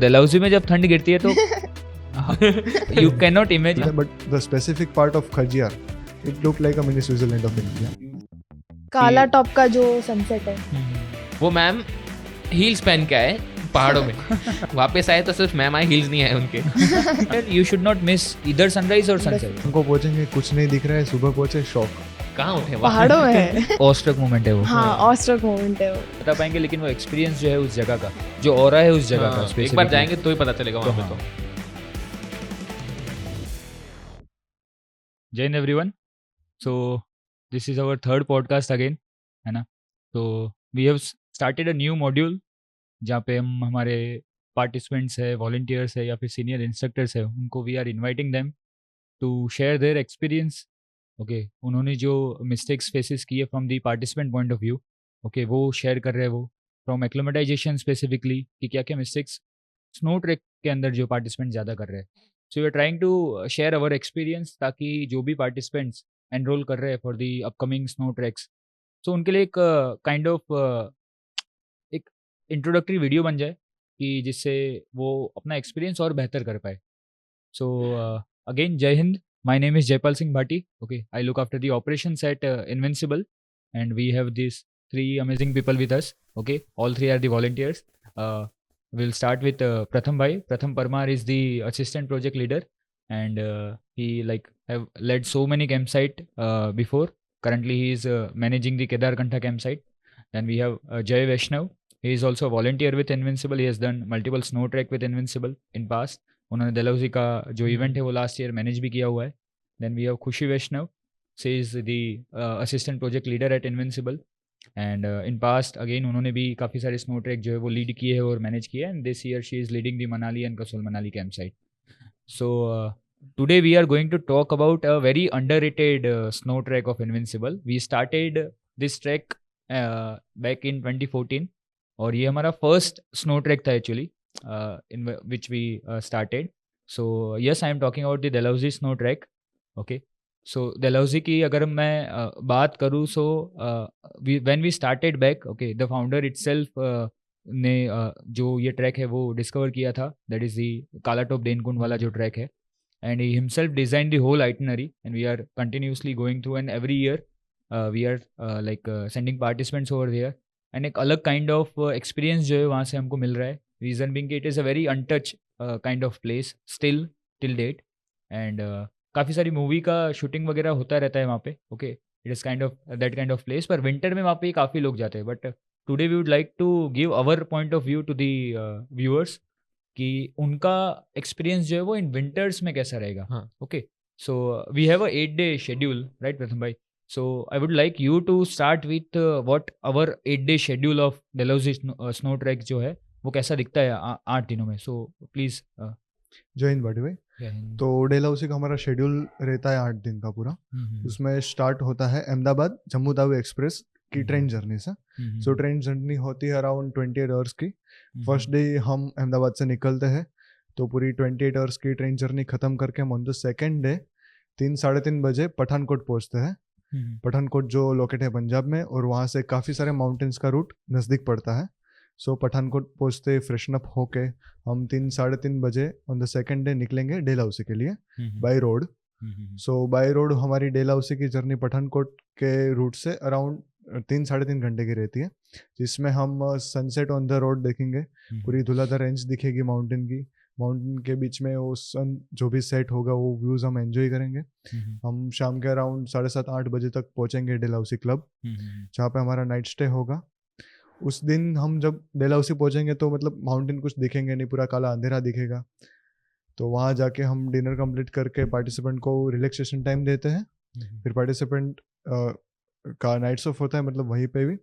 डलहौजी में जब ठंड गिरती है तो you cannot imagine. But the specific part of Khajjar, it looked like a mini Switzerland of India. काला टॉप का जो सनसेट है वो मैम हील्स पहन के आए पहाड़ों में वापस आए तो सिर्फ मैम आए, हील्स नहीं आए उनके। You should not miss either sunrise or sunset. हमको पहुंचेंगे कुछ नहीं दिख रहा है, सुबह पहुंचे शॉक। कहाँ उठे पहाड़ों में है। Awestruck moment है वो. हाँ ऑस्ट्रक मोमेंट है वो। बता पाएंगे लेकिन वो एक्सपीरियंस जो है उस जगह का, जो ऑरा है उस जगह का, हाँ, एक बार specifically. जाएंगे तो ही पता चलेगा वहाँ पे तो। जय Hind everyone. So this is our third podcast again, है ना. तो we have started a new module जहाँ पे हम हमारे पार्टिसिपेंट्स है, वॉलंटियर्स है या फिर सीनियर इंस्ट्रक्टर्स है, उनको we are inviting them to share their experience. Okay, उन्होंने जो मिस्टेक्स फेसेस किए from the participant point of view, okay, वो शेयर कर रहे हैं. वो फ्रॉम एक्लेमेटाइजेशन स्पेसिफिकली कि क्या क्या मिस्टेक्स स्नो ट्रैक के अंदर जो पार्टिसिपेंट ज़्यादा कर रहे हैं. So we are trying to share our experience ताकि जो भी पार्टिसिपेंट्स एनरोल कर रहे हैं for the upcoming snow treks, so उनके लिए एक काइंड ऑफ एक इंट्रोडक्टरी वीडियो बन जाए कि जिससे वो अपना एक्सपीरियंस और बेहतर कर पाए. सो अगेन जय Hind. My name is Jaipal Singh Bhati. Okay, I look after the operations at Invincible, and we have these three amazing people with us. Okay, all three are the volunteers. We'll start with Pratham Bhai. Pratham Parmar is the assistant project leader, and he have led so many campsite before. Currently, he is managing the Kedarkantha campsite. Then we have Jay Vaishnav. He is also a volunteer with Invincible. He has done multiple snow trek with Invincible in past. उन्होंने डलहौजी का जो event है वो last year manage भी किया हुआ है. Then we have Khushi Vaishnav. She is the assistant project leader at Invincible, and in past again उन्होंने भी काफ़ी सारे स्नो ट्रैक जो है वो लीड किए हैं और मैनेज किए हैं. And this year she is leading the Manali and Kasol Manali camp site. So today we are going to talk about a very underrated snow trek of invincible. We started this trek back in 2014 और ये हमारा first snow trek था actually in which we started. So yes, I am talking about the Dalhousie snow trek. Okay, so Dalhousie की अगर मैं बात करूँ, so when we started back, okay, the founder itself ने जो ये ट्रैक है वो डिस्कवर किया था, that is the काला टॉप डेनकुंड वाला जो ट्रैक है, and he himself designed the whole itinerary, and we are continuously going through, and every year we are sending participants over there, and एक अलग kind of experience जो है वहाँ से हमको मिल रहा है. Reason being it is a very untouched kind of place still till date, and काफ़ी सारी मूवी का शूटिंग वगैरह होता रहता है वहाँ पे. Okay, it is kind of that kind of place. पर विंटर में वहाँ पे काफ़ी लोग जाते हैं. But today we would like to give our point of view to the viewers कि उनका एक्सपीरियंस जो है वो इन विंटर्स में कैसा रहेगा. Okay, so we have a 8-day schedule, right Pratham भाई? So I would like you to start with what our 8-day schedule of Dalhousie snow trek जो है वो कैसा दिखता है 8 दिनों में. So please. जय हिंद भाटी भाई. तो डलहौजी का हमारा शेड्यूल रहता है 8 दिन का पूरा. उसमें स्टार्ट होता है अहमदाबाद जम्मू तावी एक्सप्रेस की ट्रेन जर्नी से. सो ट्रेन जर्नी होती है अराउंड 28 आवर्स की. फर्स्ट डे हम अहमदाबाद से निकलते हैं तो पूरी 28 आवर्स की ट्रेन जर्नी खत्म करके हम ऑन द सेकेंड डे 3-3:30 बजे पठानकोट पहुँचते हैं. पठानकोट जो लोकेट है पंजाब में, और वहाँ से काफ़ी सारे माउंटेन्स का रूट नज़दीक पड़ता है. सो पठानकोट पहुँचते फ्रेशन अप होके हम 3-3:30 बजे ऑन द सेकेंड डे निकलेंगे डलहौजी के लिए by road. So by road हमारी डलहौजी की जर्नी पठानकोट के रूट से अराउंड 3-3.5 घंटे की रहती है, जिसमें हम सनसेट ऑन द रोड देखेंगे. पूरी धुलाधार रेंज दिखेगी माउंटेन की. माउंटेन के बीच में वो सन जो भी सेट होगा वो व्यूज़ हम एंजॉय करेंगे. हम शाम के अराउंड 7:30-8 बजे तक पहुँचेंगे डलहौजी क्लब, जहाँ पे हमारा नाइट स्टे होगा. उस दिन हम जब डलहौजी पहुँचेंगे तो मतलब माउंटेन कुछ दिखेंगे नहीं, पूरा काला अंधेरा दिखेगा. तो वहाँ जाके हम डिनर कंप्लीट करके पार्टिसिपेंट को रिलैक्सेशन टाइम देते हैं. फिर पार्टिसिपेंट का नाइट्स ऑफ होता है, मतलब वहीं पे भी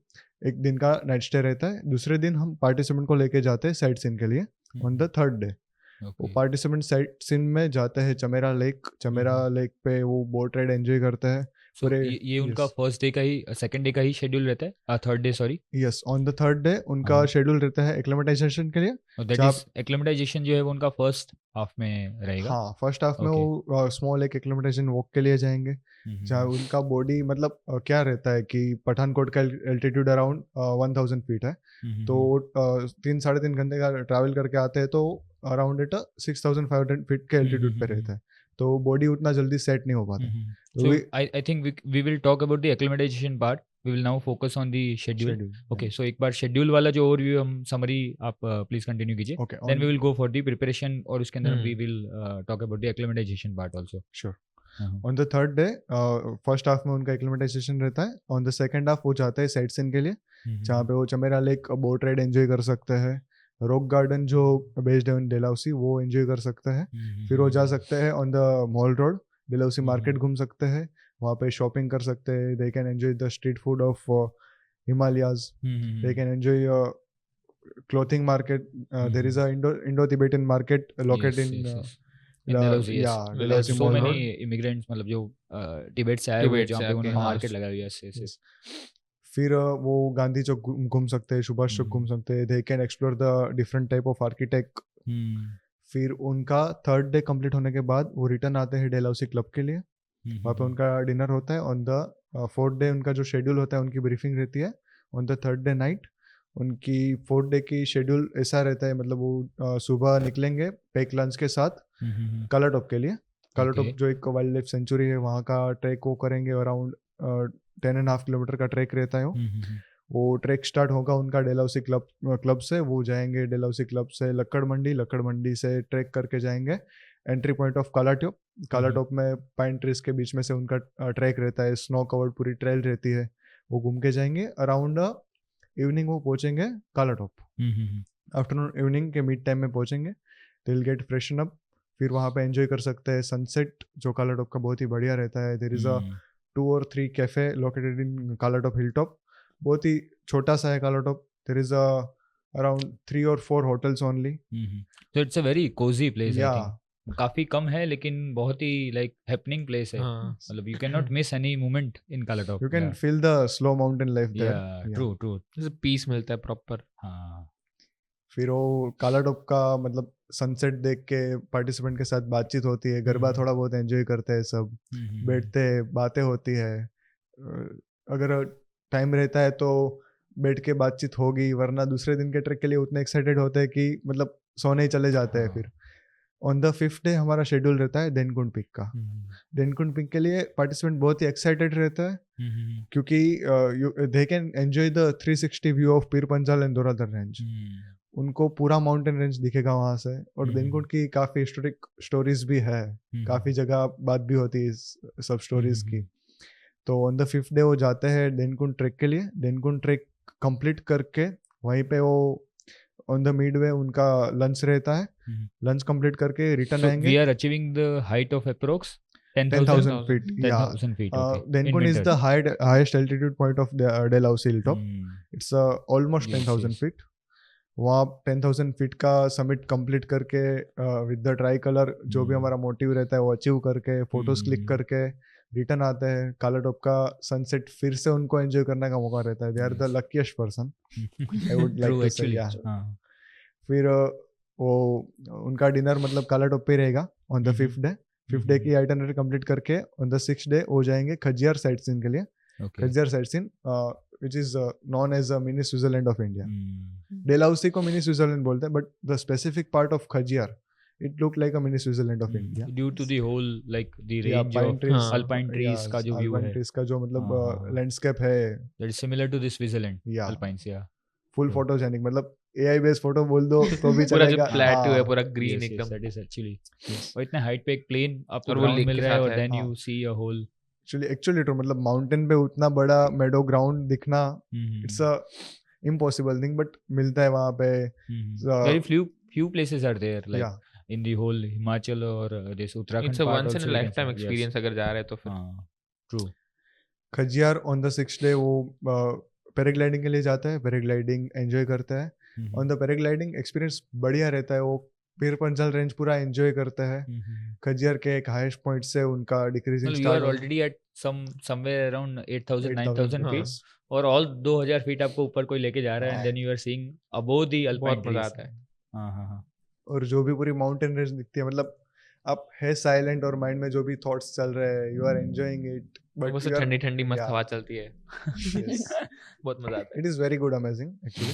एक दिन का नाइट स्टे रहता है. दूसरे दिन हम पार्टिसिपेंट को लेके जाते हैं साइट सीन के लिए ऑन द थर्ड डे. वो पार्टिसिपेंट साइट सीन में जाते हैं चमेरा लेक पे वो बोट राइड एंजॉय करते हैं. So, ये उनका फर्स्ट डे का ही, सेकंड डे का ही शेड्यूल रहता है, third day sorry. Yes, on the third day उनका शेड्यूल रहता है एक्लेमेटाइजेशन के लिए. दैट इज एक्लेमेटाइजेशन जो है वो उनका फर्स्ट हाफ में रहेगा? हाँ, फर्स्ट हाफ में वो स्मॉल एक एक्लिमेटाइजेशन वॉक के लिए जाएंगे, जहाँ उनका बॉडी मतलब क्या रहता है कि पठानकोट का एल्टीट्यूड अराउंड 1000 फीट है, तो 3-3.5 घंटे का ट्रैवल करके आते हैं तो अराउंड इट 6500 फीट के एल्टीट्यूड पे रहता है, तो बॉडी उतना जल्दी सेट नहीं हो पाता। So I think we will talk about the acclimatization part. We will now focus on the schedule. Okay, so एक बार schedule वाला जो overview हम summary आप please continue कीजिए. Okay, then we will go for the preparation और उसके अंदर we will talk about the acclimatization part also. Sure. On the third day, first half में उनका acclimatization रहता है. On the second half वो जाते हैं साइट सीन के लिए, जहाँ पे वो Chamera lake boat ride enjoy कर सकते हैं, रॉक गार्डन जो बेस्ड है डेलहाउसी वो एंजॉय कर सकते हैं, फिर वो जा सकते हैं on the mall road, Dalhousie market घूम सकते हैं, वहाँ पे शॉपिंग कर सकते हैं, they can enjoy the street food of Himalayas, they can enjoy clothing market, there is a Indo Tibetan market located in Delhi. So many immigrants मतलब जो तिब्बत से आए हुए जहाँ पे उन्होंने मार्केट लगाया है। फिर वो गांधी चौक घूम सकते हैं, सुभाष चौक घूम सकते हैं, they can explore the different type of architect. फिर उनका थर्ड डे कंप्लीट होने के बाद वो रिटर्न आते हैं डेलहाउसी क्लब के लिए, वहाँ पे उनका डिनर होता है। ऑन द फोर्थ डे उनका जो शेड्यूल होता है उनकी ब्रीफिंग रहती है। On the third day night उनकी फोर्थ डे की शेड्यूल ऐसा रहता है, मतलब वो सुबह निकलेंगे पैक लंच के साथ कालाटॉप के लिए। कालाटॉप जो एक वाइल्ड लाइफ सेंचुरी है, वहाँ का ट्रैक वो करेंगे, अराउंड 10.5 किलोमीटर का ट्रैक रहता है वो ट्रैक स्टार्ट होगा उनका डेलहाउसी क्लब से। वो जाएंगे डेलहाउसी क्लब से लक्कड़ मंडी से ट्रैक करके जाएंगे एंट्री पॉइंट ऑफ कालाटॉप। कालाटॉप में पाइन ट्रीज के बीच में से उनका ट्रैक रहता है, स्नो कवर्ड पूरी ट्रेल रहती है, वो घूम के जाएंगे। अराउंड इवनिंग वो पहुंचेंगे कालाटॉप, आफ्टरनून इवनिंग के मिड टाइम में पहुंचेंगे, they will get freshen up, फिर वहाँ पे एंजॉय कर सकते हैं सनसेट जो कालाटॉप का बहुत ही बढ़िया रहता है। There is a 2 or 3 cafe located in Kalatop hill top, बहुत ही छोटा सा है Kalatop. There is around 3 or 4 hotels only, so it's a very cozy place. I think काफी कम है लेकिन बहुत ही लाइक हैपनिंग प्लेस है, मतलब you can not miss any moment in Kalatop, you can feel the slow mountain life there. True peace मिलता है proper. हाँ, फिर वो कालाटॉप का मतलब सनसेट देख के पार्टिसिपेंट के साथ बातचीत होती है, गरबा थोड़ा बहुत एंजॉय करते हैं सब, बैठते हैं, बातें होती है। अगर टाइम रहता है तो बैठ के बातचीत होगी, वरना दूसरे दिन के ट्रैक के लिए उतने एक्साइटेड होते हैं कि मतलब सोने ही चले जाते हैं। फिर ऑन द 5th डे हमारा शेड्यूल रहता है देनकुंड पीक का। देनकुंड पीक के लिए पार्टिसिपेंट बहुत ही एक्साइटेड रहता है, क्योंकि दे can enjoy the 360 view of Pir Panjal and दोरादर range. उनको पूरा माउंटेन रेंज दिखेगा वहां से, और देनकुंड की काफी हिस्टोरिक स्टोरीज भी है, काफी जगह बात भी होती है सब स्टोरीज की। तो ऑन द 5th डे वो जाते हैं देनकुंड ट्रैक के लिए। देनकुंड ट्रैक कंप्लीट करके वहीं पे वो ऑन द मिडवे उनका लंच रहता है, लंच कंप्लीट करके रिटर्न आएंगे। We are achieving the height of approx 10,000 feet. 10,000 feet. Okay. Denkun is the highest altitude point of the Dalhousie hilltop. It's almost 10,000 feet. वहाँ 10,000 फीट का summit complete करके with the try colour जो भी हमारा motive रहता है वो achieve करके फोटोज क्लिक करके रिटर्न आते हैं। कालाटॉप का सनसेट फिर से उनको एंजॉय करने का मौका रहता है। They are the luckiest person, I would like to say. फिर वो उनका डिनर मतलब कालाटॉप पे रहेगा on the 5th day. 5th day की आइटनरी कंप्लीट करके ऑन द 6th डे वो जाएंगे खजियार साइट सीन के लिए। Khajjiar sight seen which is known as a mini Switzerland of India. Dalhousie को mini Switzerland बोलते हैं, but the specific part of Khajjar, it looked like a mini Switzerland of India. Due to the whole like the range of alpine trees का जो view है, alpine trees का जो मतलब landscape है, that is similar to this Switzerland. Alpines, full photogenic, मतलब AI based photo बोल दो तो भी चलेगा। पूरा जो plateau है पूरा green एकदम। That is actually और इतने हाइट पे एक plane आपको ground मिल रहा है और then you see a whole actually true, मतलब माउंटेन पे उतना बड़ा मेडो ग्राउंड दिखना it's a impossible thing, but मिलता है वहाँ पे। Very few places are there like in the whole Himachal और this Uttarakhand. It's a once in a lifetime experience अगर जा रहे हैं तो फिर। True. Khajjiar on the 6th day वो पैराग्लाइडिंग के लिए जाता है, पैराग्लाइडिंग एंजॉय करता है। ऑन द पैराग्लाइडिंग एक्सपीरियंस बढ़िया रहता है, वो पीर पंजाल रेंज पूरा एंजॉय करते हैं। खजियार के एक हाईएस्ट पॉइंट से उनका decreasing start. You are already at somewhere around 8,000 9,000 feet और all 2,000 feet आपको ऊपर कोई लेके जा रहा है, and then you are seeing above the alpine trees। आता है। और जो भी पूरी माउंटेन रेंज दिखती है, मतलब आप है साइलेंट और माइंड में जो भी थॉट्स चल रहे हैं, यू आर एंजॉयिंग इट, वो से ठंडी ठंडी मस्त हवा चलती है, बहुत मजा आता है। It is very good, amazing actually.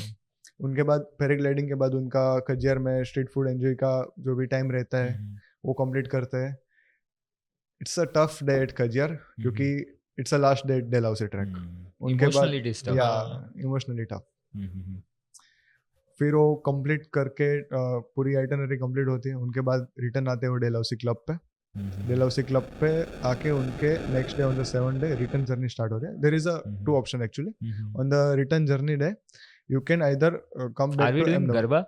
उनके बाद पैराग्लाइडिंग के बाद उनका खजियार में स्ट्रीट फूड एंजॉय का जो भी टाइम रहता है वो कंप्लीट करते हैं। It's a tough day at Khajjiar क्योंकि it's a last day at Dalhousie track. उनके बाद इमोशनली टफ। फिर वो कंप्लीट करके पूरी आइटनरी कंप्लीट होती है। उनके बाद रिटर्न आते हैं वो डलहौसी क्लब पे। डलहौसी क्लब पे आके उनके next day on the 7th day return journey start होती है। There is a 2 option actually on the return journey day. You can either come back to Ahmedabad. Garba,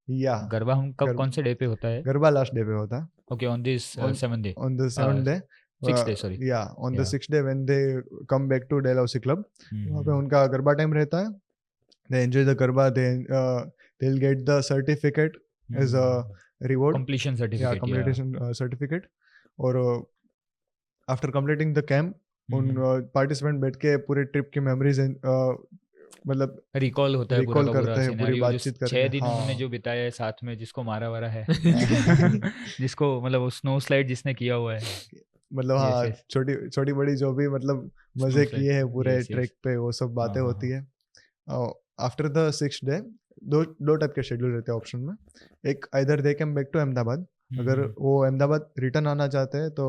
या गरबा हम कब कौन से डे पे होता है? गरबा लास्ट डे पे होता है। Okay, on this 7th day, on the 7th day, 6th day, sorry. yeah, on the 6th day when they come back to Dalhousie Club, वहाँ पे उनका गरबा टाइम रहता है। They enjoy the garba, they'll get the certificate as a reward, completion certificate, completion certificate। और after completing the camp उन participant बैठ के पूरे ट्रिप की मेमोरीज मतलब रिकॉल होता है, रिकॉल करते हैं, पूरी बातचीत करते हैं। 6 दिन उन्होंने जो बिताया है साथ में, जिसको मारा वारा है जिसको मतलब वो स्नो स्लाइड जिसने किया हुआ है, मतलब हाँ, छोटी बड़ी जो भी मतलब मजे किए हैं पूरे ट्रैक पे, वो सब बातें होती है। आफ्टर द 6th डे दो टाइप के शेड्यूल रहते हैं ऑप्शन में। एक either they came back to Ahmedabad, अगर वो अहमदाबाद रिटर्न आना चाहते हैं तो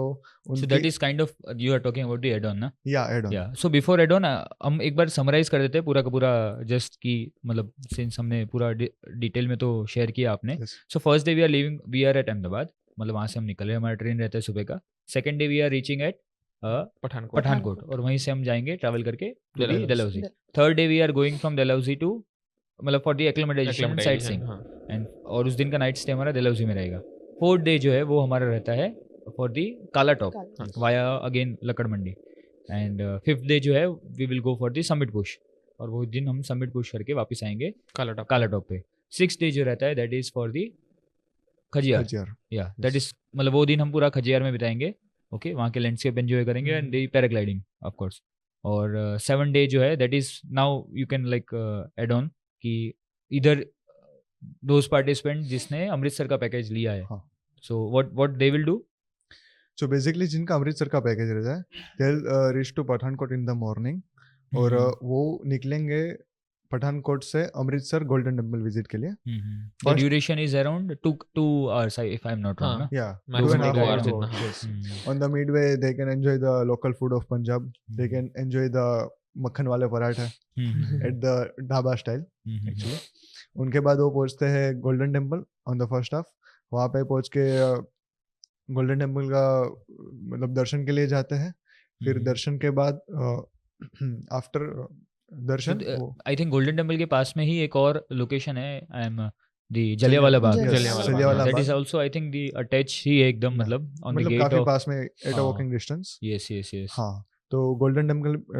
so that is kind of you are talking about the add-on ना? add-on। so before add-on हम एक बार समराइज कर देते हैं पूरा का पूरा, जस्ट कि मतलब सिंस हमने पूरा डिटेल में तो शेयर किया आपने। So first day we are at Ahmedabad, मतलब वहाँ से हम निकले, हमारा ट्रेन रहता है सुबह का। Second day we are reaching at Pathankot, और वहीं से हम जाएंगे ट्रैवल करके Dalhousie. Third day we are going from Dalhousie to मतलब for the acclimatization sightseeing, and और उस दिन का नाइट स्टे हमारा डलहौजी में रहेगा। फोर्थ डे जो है वो हमारा रहता है for the Kalatop via again Lakkar Mandi, and fifth day जो है we will go for the summit push, और वो दिन हम समिट पुश करके वापस आएंगे काला टॉप पे। सिक्स्थ डे जो रहता है that is for the Khajjiar, या दैट इज मतलब वो दिन हम पूरा खजियार में बिताएंगे। ओके, वहाँ के लैंडस्केप एंजॉय करेंगे and the paragliding of course. और 7th डे जो है that is now you can like add on कि इधर दोज पार्टिसिपेंट जिसने अमृतसर का पैकेज लिया है, so what they will do. So basically जिनका अमृतसर का पैकेज रहता है they will reach to Pathankot in the morning, और वो निकलेंगे पठानकोट से अमृतसर गोल्डन टेम्पल विजिट के लिए। The duration is around 2 hours if I'm not wrong. Yeah, 2.5 hours. On the midway they can enjoy the local food of Punjab. They can enjoy the मक्खन वाले पराठे at the dhaba style actually। उनके बाद वो पहुंचते हैं golden temple on the first half. वहाँ पे पहुंच के गोल्डन टेम्पल का मतलब दर्शन के लिए जाते हैं। फिर दर्शन के बाद आफ्टर दर्शन आई थिंक गोल्डन टेम्पल के पास में ही एक और लोकेशन है, I am the Jallianwala Bagh. That is also I think the attach ही है एकदम, मतलब ऑन द गेट काफी पास में at a walking distance. Yes हाँ, तो गोल्डन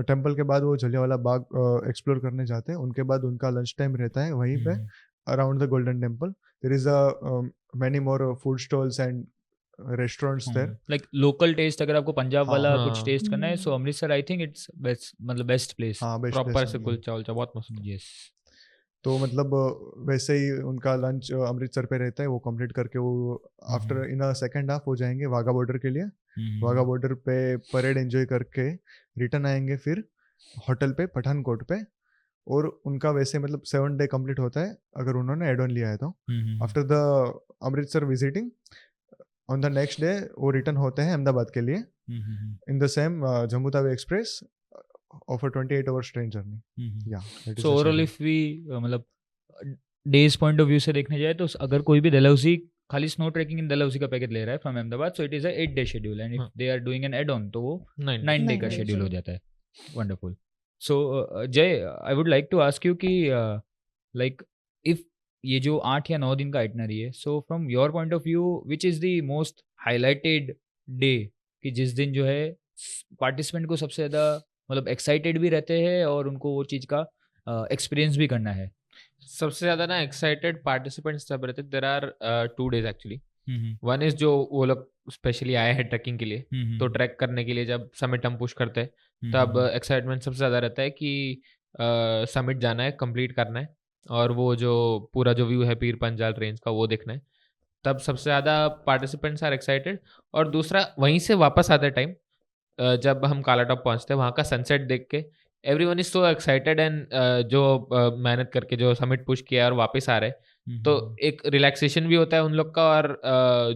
टेम्पल के बाद वो जलियांवाला बाग एक्सप्लोर करने जाते हैं। उनके बाद उनका लंच टाइम रहता है वहीं पे around the Golden Temple. There is a many more food stalls and restaurants there, like local taste. अगर आपको पंजाब वाला कुछ टेस्ट करना है so Amritsar I think it's best, मतलब बेस्ट प्लेस। प्रॉपर से कुलचा उलचा बहुत मस्त। यस, तो मतलब वैसे ही उनका लंच अमृतसर पे रहता है। वो कंप्लीट करके वो after in a second half हो जाएंगे वाघा बॉर्डर के लिए। वाघा बॉर्डर पे परेड एंजॉय करके रिटर्न आएंगे फिर होटल पे पठानकोट पे। और उनका वैसे मतलब 7th डे कंप्लीट होता है अगर उन्होंने एड ऑन लिया है तो। After the Amritsar visiting on the next day वो रिटर्न होते हैं अहमदाबाद के लिए in the same Jammu Tawi express of 28 hours train journey. या सो ओवरऑल इफ वी मतलब डेज पॉइंट ऑफ व्यू से देखने जाए तो अगर कोई भी डलहौजी खाली स्नो ट्रैकिंग इन डलहौजी का पैकेज ले रहा है from Ahmedabad, so it is a 8 day schedule, and if they are doing an add on तो वो 9 day का शेड्यूल हो जाता है। Wonderful. So Jay, I would like to ask you कि लाइक इफ ये जो 8 या 9 दिन का आइटनरी है, so from your point of view which is the most highlighted day, कि जिस दिन जो है पार्टिसिपेंट को सबसे ज़्यादा मतलब एक्साइटेड भी रहते हैं और उनको वो चीज़ का एक्सपीरियंस भी करना है। सबसे ज़्यादा ना एक्साइटेड पार्टिसिपेंट्स सब रहते। There are 2 days actually. One is जो वो लोग स्पेशली आए हैं ट्रैकिंग के लिए, तो ट्रैक करने के लिए जब समिट हम पुश करते हैं तब एक्साइटमेंट सबसे ज़्यादा रहता है कि समिट जाना है, कंप्लीट करना है, और वो जो पूरा जो व्यू है पीर पंजाल रेंज का वो देखना है। तब सबसे ज़्यादा पार्टिसिपेंट्स आर एक्साइटेड। और दूसरा वहीं से वापस आते टाइम जब हम काला टॉप पहुंचते हैं, वहाँ का सनसेट देख के everyone is so excited. And जो मेहनत करके जो समिट पुश किया और वापस आ रहे, तो एक रिलैक्सेशन भी होता है उन लोग का, और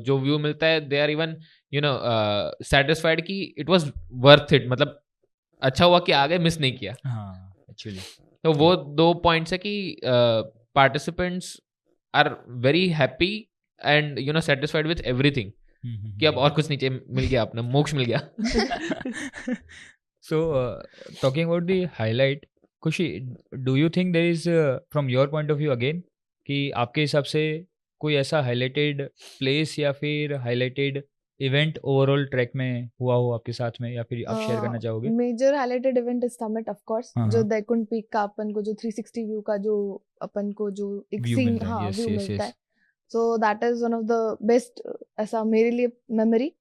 जो व्यू मिलता है दे आर इवन सेटिस्फाइड कि इट वाज वर्थ इट, मतलब अच्छा हुआ कि आगे मिस नहीं किया। एक्चुअली तो वो 2 पॉइंट्स है कि participants are very happy and satisfied with everything, कि अब और कुछ नहीं चाहिए, मिल गया, अपना मोक्ष मिल गया। So, talking about the highlight, खुशी, do you think there is from your point of view again कि आपके हिसाब से कोई ऐसा हाईलाइटेड प्लेस या फिर हाईलाइटेड इवेंट ओवरऑल ट्रैक में हुआ हो आपके साथ में, या फिर आप शेयर करना चाहोगे? Major highlighted event is summit of course, हाँ, जो हाँ। दैकुंड पीक का अपन को जो 360 व्यू का जो अपन को जो एक View सीन, मिलता है, हाँ yes, व्यू yes, मिलता yes. है, सो that is one of the best, ऐसा मेरे लिए मेमोरी।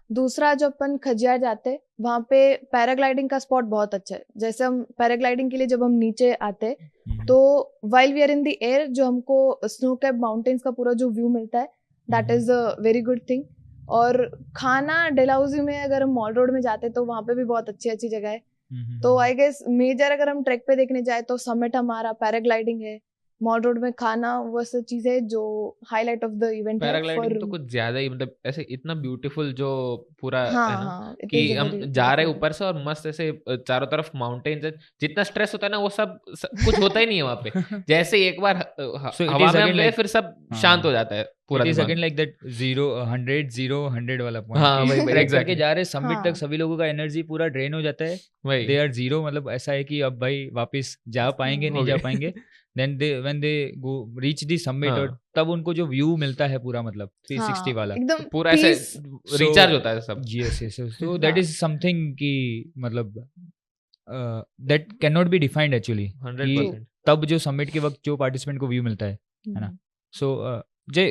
दूसरा, जो अपन खजियार जाते हैं वहाँ पे पैराग्लाइडिंग का स्पॉट बहुत अच्छा है। जैसे हम पैराग्लाइडिंग के लिए जब हम नीचे आते हैं तो while we are in the air, जो हमको स्नो कैप माउंटेन्स का पूरा जो व्यू मिलता है, that is a very good thing. और खाना डलहौजी में, अगर हम मॉल रोड में जाते तो वहाँ पे भी बहुत अच्छी अच्छी जगह है। तो आई गेस मेजर अगर हम ट्रैक पे देखने जाए तो समिट हमारा, पैराग्लाइडिंग है, मॉल रोड में खाना, वो सब चीजें जो हाईलाइट ऑफ द इवेंट है। पैराग्लाइडिंग तो कुछ ज्यादा ही, मतलब ऐसे इतना ब्यूटीफुल जो पूरा हाँ, है ना, हाँ, it कि is a हम very जा रहे हैं beautiful. ऊपर से और मस्त ऐसे चारों तरफ माउंटेन्स है, जितना स्ट्रेस होता है ना वो सब कुछ होता ही नहीं है वहाँ पे। जैसे एक बार So it हवा is में हम again गए like- फिर सब हाँ, शांत हो जाता है पूरा इट इज दिमाग। अगेन लाइक दैट 0-100 वाला पॉइंट। हाँ, वही ट्रैक करके एग्जैक्टली जा रहे समिट हाँ। तक, सभी लोगों का एनर्जी पूरा ड्रेन हो जाता है, वही दे आर जीरो, मतलब ऐसा है कि अब भाई वापस जा पाएंगे नहीं हो जा गए। पाएंगे। Then they when they go reach the summit, हाँ। और तब उनको जो व्यू मिलता है पूरा, मतलब 360 वाला, एकदम पूरा ऐसे peace. रिचार्ज होता है सब। यस यस, तो दैट इज समथिंग कि मतलब that can not be defined actually, 100%। तब जो समिट के वक्त जो पार्टिसिपेंट को व्यू मिलता है ना। हम्म। So, Jay,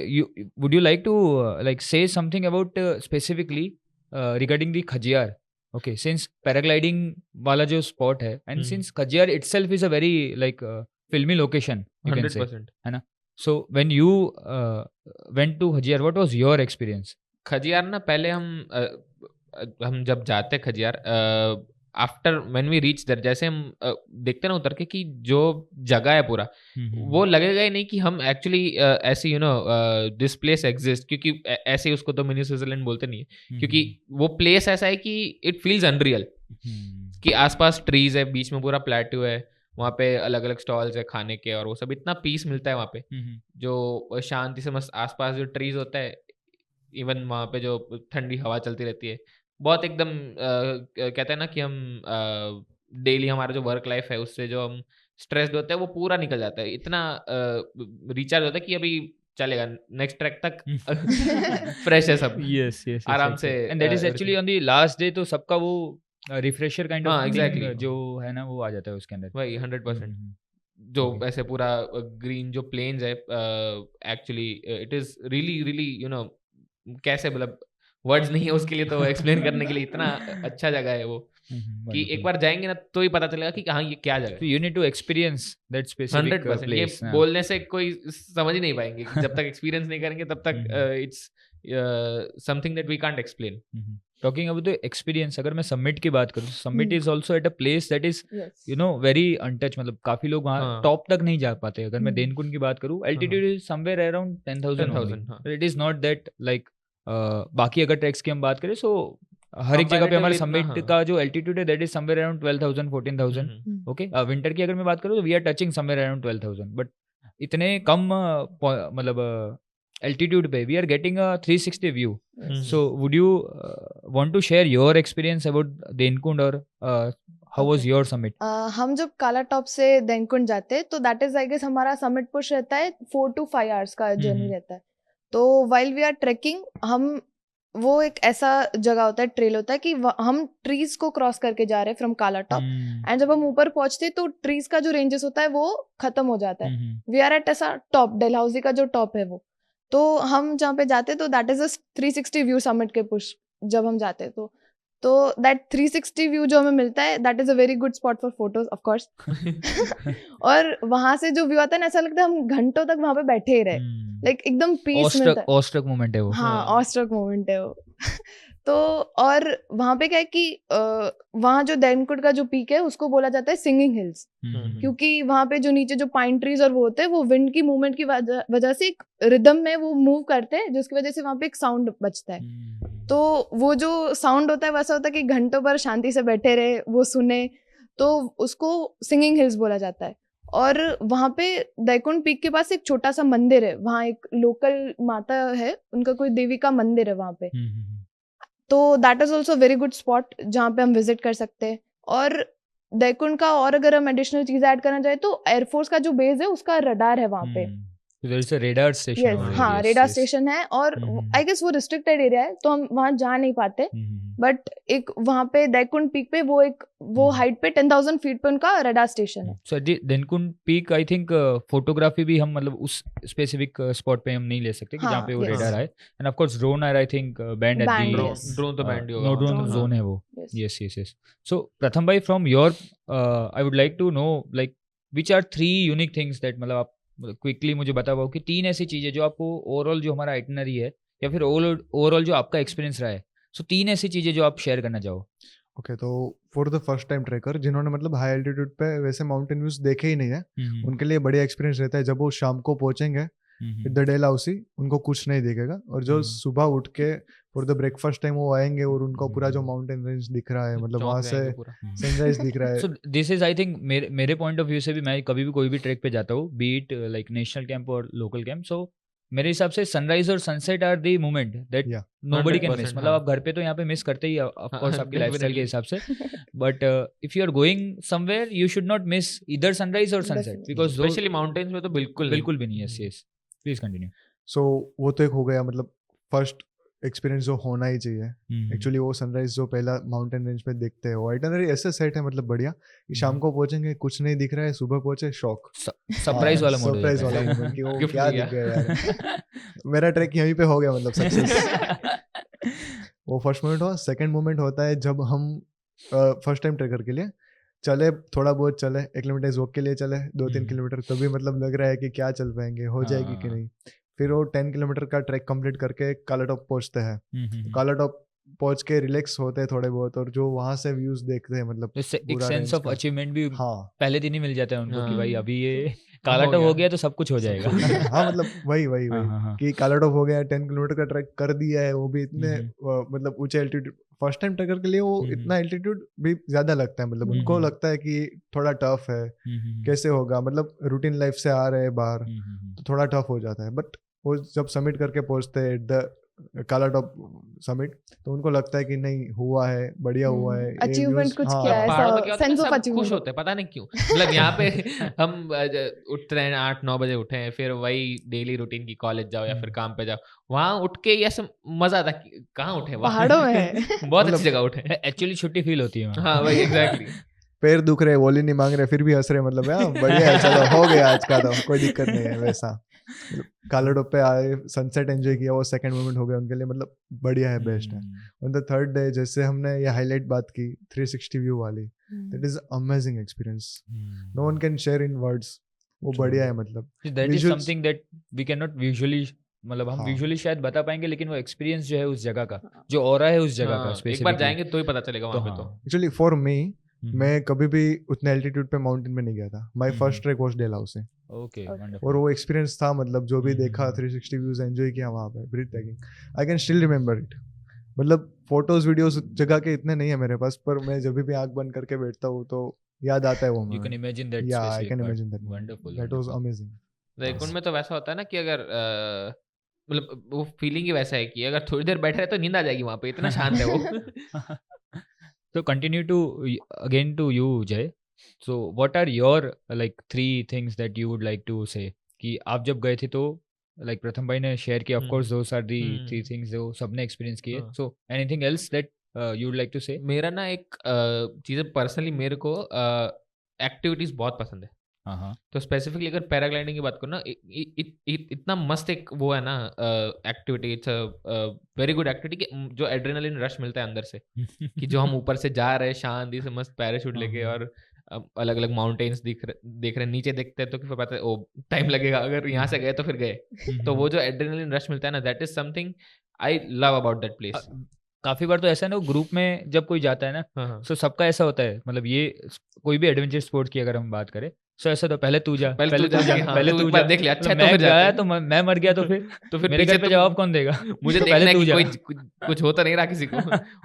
would you like to like say something about specifically regarding the Khajiyar? Okay, since paragliding वाला जो spot है, and since Khajiyar itself is a very like filmy location, you can say, 100%। है ना? So when you went to Khajiyar, what was your experience? Khajjiar ना, पहले हम जब जाते खजियार, after when we reach there, जैसे हम देखते ना उतर के कि जो जगह है पूरा, वो लगेगा ही नहीं कि हम एक्चुअली ऐसी दिस प्लेस एग्जिस्ट, क्योंकि ऐसे ही उसको तो मिनी स्विट्जरलैंड बोलते नहीं है, क्योंकि वो प्लेस ऐसा है कि इट फील्स अनरियल, कि आसपास ट्रीज है, बीच में पूरा प्लेट्यू है, वहाँ पे अलग अलग स्टॉल्स है खाने के, और वो सब इतना पीस मिलता है वहाँ पे, जो शांति से मस्त आसपास जो ट्रीज होता है, इवन वहाँ पे जो ठंडी हवा चलती रहती है, बहुत एकदम कहते हैं ना कि हम डेली हमारा जो वर्क लाइफ है उससे जो हम स्ट्रेस्ड होते हैं वो पूरा निकल जाता है, इतना रिचार्ज होता है कि अभी चलेगा नेक्स्ट ट्रैक तक फ्रेश है सब। Yes, yes, yes, आराम से, and that is actually on the last day, तो सबका वो रिफ्रेशर काइंड हाँ, ऑफ exactly. जो है ना वो आ जाता है उसके अंदर। वही 100%। जो Okay. ऐसे पूरा ग्रीन जो प्लेन्स है, actually it is really really कैसे, मतलब वर्ड्स नहीं है उसके लिए तो एक्सप्लेन करने के लिए, इतना अच्छा जगह है वो कि एक बार जाएंगे ना तो ही पता चलेगा कि हाँ ये क्या जगह है। You need to experience that specific 100%। ये प्लेस। बोलने से कोई समझ ही नहीं पाएंगे, कि जब तक एक्सपीरियंस नहीं करेंगे तब तक it's something that we can't explain. Talking about the experience, अगर मैं समिट की बात करूँ, summit is also at a place that is Yes. Very untouch, मतलब काफी लोग वहाँ हाँ। टॉप तक नहीं जा पाते। अगर मैं हम्म। देनकुन की बात करूँ, एल्टीट्यूड इज समवेयर अराउंड 10,000 10,000, हाँ। It is not that like बाकी अगर ट्रैक्स की हम बात करें, सो हर एक जगह पे हमारे Comparatively इतना, समिट हाँ। का जो एल्टीट्यूड है that is somewhere around 12,000 14,000। Okay, winter की अगर मैं बात करूँ तो we are touching somewhere around 12,000, but इतने कम मतलब एल्टीट्यूड पे we are getting a 360 view. So would you want to share your experience about Denkund, or how was Okay. your summit? हम जब काला टॉप से देनकुंड जाते हैं तो दैट इज आई गेस हमारा समिट पुश रहता है 4 to 5 hours का जर्नी रहता है। तो वाइल वी आर ट्रेकिंग, हम वो एक ऐसा जगह होता है, ट्रेल होता है कि हम ट्रीज को क्रॉस करके जा रहे हैं फ्रॉम काला टॉप, एंड जब हम ऊपर पहुंचते हैं तो ट्रीज का जो रेंजेस होता है वो खत्म हो जाता है। वी आर एट ऐसा टॉप, डलहौजी का जो टॉप है वो, तो हम जहाँ पे जाते तो that is a 360 view summit के पुश जब हम जाते तो तो दैट 360 व्यू जो हमें मिलता है, that is a very good spot for photos of course. और वहां से जो व्यू आता है ना, ऐसा लगता है हम घंटों तक वहां पे बैठे ही रहे, लाइक एकदम पीस मिलता है। ऑस्ट्रक मोमेंट है वो। हाँ, ऑस्ट्रक मोमेंट है वो। तो और वहां पे क्या है कि वहां जो दैनकुट का जो पीक है उसको बोला जाता है सिंगिंग हिल्स, क्योंकि वहां पे जो नीचे जो पाइन ट्रीज और वो होते हैं, वो विंड की मूवमेंट की वजह से एक रिदम में वो मूव करते हैं, जिसकी वजह से वहां पे एक साउंड बचता है। तो वो जो साउंड होता है वैसा होता है कि घंटों पर शांति से बैठे रहे, वो सुने, तो उसको सिंगिंग हिल्स बोला जाता है। और वहां पे दैकुंड पीक के पास एक छोटा सा मंदिर है, वहां एक लोकल माता है, उनका कोई देवी का मंदिर है वहां पे। तो that is also very good spot जहाँ पे हम विजिट कर सकते हैं। और दैकुंड का और अगर हम एडिशनल चीज ऐड करना चाहे तो एयरफोर्स का जो बेस है उसका रडार है वहाँ पे। there is a radar station Yes, over there. हाँ, Yes, रेडार yes. स्टेशन है, और आई गेस वो रिस्ट्रिक्टेड एरिया है तो हम वहाँ जा नहीं पाते। बट एक वहाँ पे दैकुंड पीक पे वो हाइट पे 10,000 फीट पे उनका रडार स्टेशन है। सो दैकुंड पीक आई थिंक फोटोग्राफी भी हम मतलब उस स्पेसिफिक स्पॉट पे हम नहीं ले सकते कि जहाँ पे वो yes. रेडार है, and of course drone are I think banned at Banned, the yes. Drone तो बैंड ही होगा नो वहाँ ड्रोन पे। जोन है वो। Yes. Yes yes yes. So Pratham भाई, from your I would like to know like which are 3 unique things that, मतलब आप क्विकली मुझे बता पाओ कि 3 ऐसी चीजें जो आपको ओवरऑल जो हमारा आइटनरी है या फिर ओवरऑल जो आपका एक्सपीरियंस रहा है, सो 3 ऐसी चीजें जो आप शेयर करना चाहो। ओके, तो for the first time trekker जिन्होंने मतलब हाई एल्टीट्यूड पे वैसे माउंटेन व्यूज देखे ही नहीं है, उनके लिए बढ़िया एक्सपीरियंस रहता है। जब वो शाम को पहुंचेंगे द डेलहाउसी, उनको कुछ नहीं दिखेगा, और जो सुबह उठ के फॉर द ब्रेकफास्ट टाइम वो आएंगे और उनको पूरा जो माउंटेन रेंज दिख रहा है, मतलब वहां से सनराइज दिख रहा है। सो दिस इज आई थिंक मेरे पॉइंट ऑफ व्यू से भी, मैं कभी भी कोई भी ट्रैक पे जाता हूँ, बीट लाइक नेशनल कैंप और लोकल कैंप, सो मेरे हिसाब से सनराइज और sunset are the moment that nobody can miss. मतलब आप घर पे तो यहाँ पे मिस करते ही ऑफ कोर्स आपकी लाइफस्टाइल के हिसाब से, but if you are going somewhere you should not miss either sunrise और सनसेट, बिकॉज स्पेशली माउंटेन्स में तो बिल्कुल भी नहीं। Yes yes, please continue. So वो तो एक हो गया, मतलब फर्स्ट एक्सपीरियंस जो होना ही चाहिए। एक्चुअली वो सनराइज जो पहला माउंटेन रेंज पे देखते हैं, वो आइटनरी ऐसे सेट है मतलब बढ़िया कि शाम को पहुंचेंगे कुछ नहीं दिख रहा है, सुबह पहुंचे शॉक, सरप्राइज वाला मोड, सरप्राइज वाला मोमेंट कि वो क्या दिख गया यार। मेरा ट्रैक यहीं पे हो गया, मतलब सक्सेस। वो फर्स्ट मोमेंट हुआ। सेकंड मोमेंट होता है जब हम फर्स्ट टाइम ट्रेकर के लिए चले, थोड़ा बहुत चले, 1 किलोमीटर वॉक के लिए चले, 2-3 किलोमीटर, तभी मतलब लग रहा है कि क्या चल पाएंगे, हो जाएगी कि नहीं। फिर वो 10 किलोमीटर का ट्रैक कंप्लीट करके काला टॉप पहुंचते हैं। काला टॉप पहुंच के रिलैक्स होते हैं थोड़े बहुत, और जो वहां से व्यूज देखते हैं, मतलब एक सेंस ऑफ अचीवमेंट भी पहले दिन ही मिल जाता है उनको कि भाई अभी ये काला टॉप हो गया तो सब कुछ हो जाएगा। हाँ, मतलब वही कि काला टॉप हो गया, 10 किलोमीटर का ट्रैक कर दिया है, वो भी इतने मतलब ऊंचे एल्टीट्यूड। फर्स्ट टाइम ट्रेकर के लिए वो इतना एल्टीट्यूड भी ज्यादा लगता है, मतलब उनको लगता है कि थोड़ा टफ है, कैसे होगा, मतलब रूटीन लाइफ से आ रहे हैं बाहर, तो थोड़ा टफ हो जाता है। बट वो जब सबमिट करके पहुंचते हैं द काला टॉप समिट, तो उनको लगता है कि नहीं हुआ है, बढ़िया हुआ है, अचीवमेंट कुछ किया है, पहाड़ों में क्या होता है, सेंस ऑफ सब अचीवमेंट खुश होते हैं, पता नहीं क्यों। मतलब यहाँ पे हम उठ रहे हैं 8-9 बजे उठे हैं, फिर वही डेली रूटीन की कॉलेज जाओ या फिर काम पे जाओ, वहाँ उठ के ऐसा मजा आता है, कहाँ उठे, पहाड़ों में बहुत अच्छी जगह उठे, एक्चुअली छुट्टी फील होती है। हाँ वही एग्जैक्टली। पैर दुख रहे, वॉली नहीं मांग रहे, फिर भी हंस रहे, मतलब यार बढ़िया है, चलो हो गया आज का, तो कोई दिक्कत नहीं है। वैसा काला टॉप पे आए, सनसेट एंजॉय किया, वो सेकंड मोमेंट हो गया उनके लिए, मतलब बढ़िया है, बेस्ट है। ऑन द थर्ड डे जैसे हमने ये हाईलाइट बात की 360 व्यू वाली, that is amazing experience, no one can share in words. वो बढ़िया है, मतलब that is something that we can not visually, मतलब हम विजुअली शायद बता पाएंगे, लेकिन वो एक्सपीरियंस जो है उस जगह का, जो ऑरा है उस जगह का, एक बार जाएंगे तो ही पता चलेगा वहाँ पे। तो एक्चुअली फॉर मी, मैं कभी भी उतने एल्टीट्यूड पे माउंटेन में नहीं गया था। My first track was Dalhousie. Okay, और वो एक्सपीरियंस था, मतलब जो भी देखा, 360 व्यूज एंजॉय किया वहाँ पे, breathtaking, I can still remember it. मतलब फोटोज वीडियोस जगह के इतने नहीं है मेरे पास, पर मैं जब भी आंख बंद करके बैठता हूँ तो याद आता है वो। You can imagine that. Yeah, I can imagine that. Wonderful. That was amazing. दैकुंड में तो वैसा होता है ना कि अगर मतलब वो फीलिंग ही वैसा है कि अगर थोड़ी देर बैठे रहे तो नींद आ जाएगी वहाँ पे, इतना शांत है वो। So continue to again to you, Jay. So what are your like 3 things that you would like to say कि आप जब गए थे तो like प्रथम भाई ने शेयर किया, of course those are the 3 things जो सबने एक्सपीरियंस किए। So anything else that you would like to say? मेरा ना एक चीज़ पर्सनली, मेरे को एक्टिविटीज बहुत पसंद है। हाँ तो स्पेसिफिकली अगर पैराग्लाइडिंग की बात करो ना, इतना मस्त एक वो है ना activity, it's very good activity, जो एड्रेनलिन रश मिलता है अंदर से कि जो हम ऊपर से जा रहे हैं शांति से मस्त पैराशूट लेके, और अलग अलग माउंटेन्स देख रहे हैं, नीचे देखते हैं तो फिर पता है ओ टाइम लगेगा, अगर यहाँ से गए तो फिर गए। तो वो जो एड्रेनलिन रश मिलता है ना, that is something I love about that place. काफी बार तो ऐसा है ना, ग्रुप में जब कोई जाता है ना, तो सबका ऐसा होता है, मतलब ये कोई भी एडवेंचर स्पोर्ट की अगर हम बात करें, सो ऐसा तो पहले तू जा, पहले तू जा देख लिया, अच्छा मैं गया तो मैं मर गया तो फिर मेरे घर पे जवाब कौन देगा? मुझे पहले तू जा, कुछ होता नहीं रहा किसी को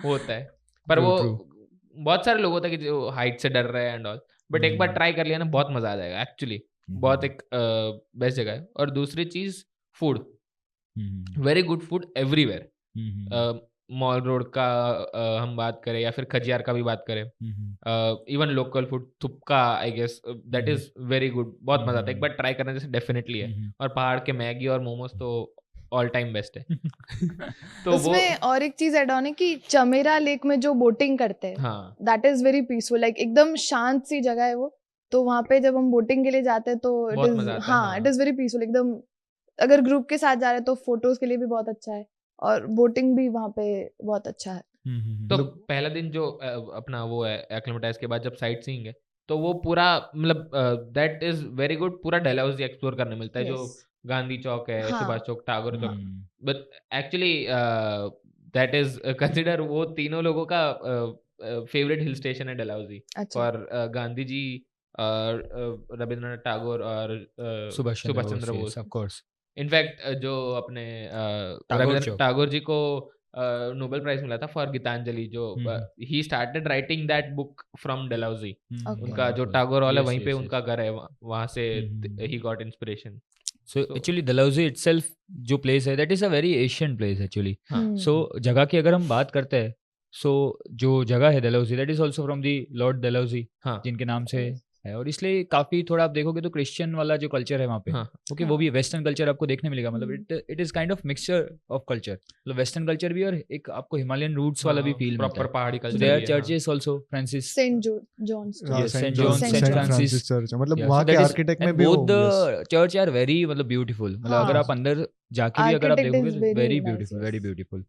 होता है, पर वो बहुत सारे लोग होते हैं कि जो हाइट से डर रहे हैं एंड ऑल, बट एक बार ट्राई कर लिया ना बहुत मजा आ जाएगा एक्चुअली, बहुत एक बेस्ट जगह है। और दूसरी चीज food, very good food everywhere, mall road का हम बात करें या फिर खजियार का भी बात करें, इवन लोकल फूड थुपका I guess that is very good, बहुत मजा आता है, एक बार ट्राई करना जैसे डेफिनेटली है। और पहाड़ के मैगी और मोमोज तो ऑल टाइम बेस्ट है। तो उसमें और एक चीज ऐड ऑन है कि चमेरा लेक में जो बोटिंग करते हैं, that is very peaceful, like एकदम शांत सी जगह है वो, तो वहाँ पे जब हम बोटिंग के लिए जाते हैं तो it is it is very peaceful एकदम। अगर ग्रुप के साथ जा रहे हैं तो फोटोज के लिए भी बहुत अच्छा है, और बोटिंग भी वहाँ पे बहुत अच्छा है। तो पहला दिन जो अपना वो है एक्लेमेटाइज के बाद जब साइट सीइंग है, तो वो पूरा मतलब दैट इज वेरी गुड, पूरा डलहौजी एक्सप्लोर करने मिलता है, जो गांधी चौक है, Subhash Chowk, Tagore Chowk, but actually that is consider वो तीनों लोगों का फेवरेट हिल स्टेशन है डलहौजी, और गांधी जी, रविंद्रनाथ टैगोर और Subhash Chandra Bose of course. In fact जो अपने रविंद्रनाथ टैगोर जी को नोबेल प्राइज मिला था फॉर गीतांजलि, जो he started writing that book from Dalhousie, उनका जो टैगोर हॉल है वहीं पे उनका घर है, वहां से he got inspiration. So actually Dalhousie itself जो place है, that is a very Asian place actually. So जगह की अगर हम बात करते हैं, so जो जगह है Dalhousie, that is also from the Lord Dalhousie, जिनके नाम से है, और इसलिए काफी थोड़ा आप देखोगे तो क्रिश्चियन वाला जो कल्चर है वहाँ पे, ओके, वो भी वेस्टर्न कल्चर आपको देखने मिलेगा, मतलब it is kind of mixture of culture, मतलब वेस्टर्न कल्चर भी और एक आपको हिमालयन रूट्स वाला भी फील मिलता है, प्रॉपर पहाड़ी culture. There churches also, Francis Saint John's Francis church, मतलब वहाँ के आर्किटेक्ट में भी both the church are very मतलब ब्यूटीफुल, मतलब अगर आप अंदर जाके भी अगर आप देखोगे very beautiful, very beautiful.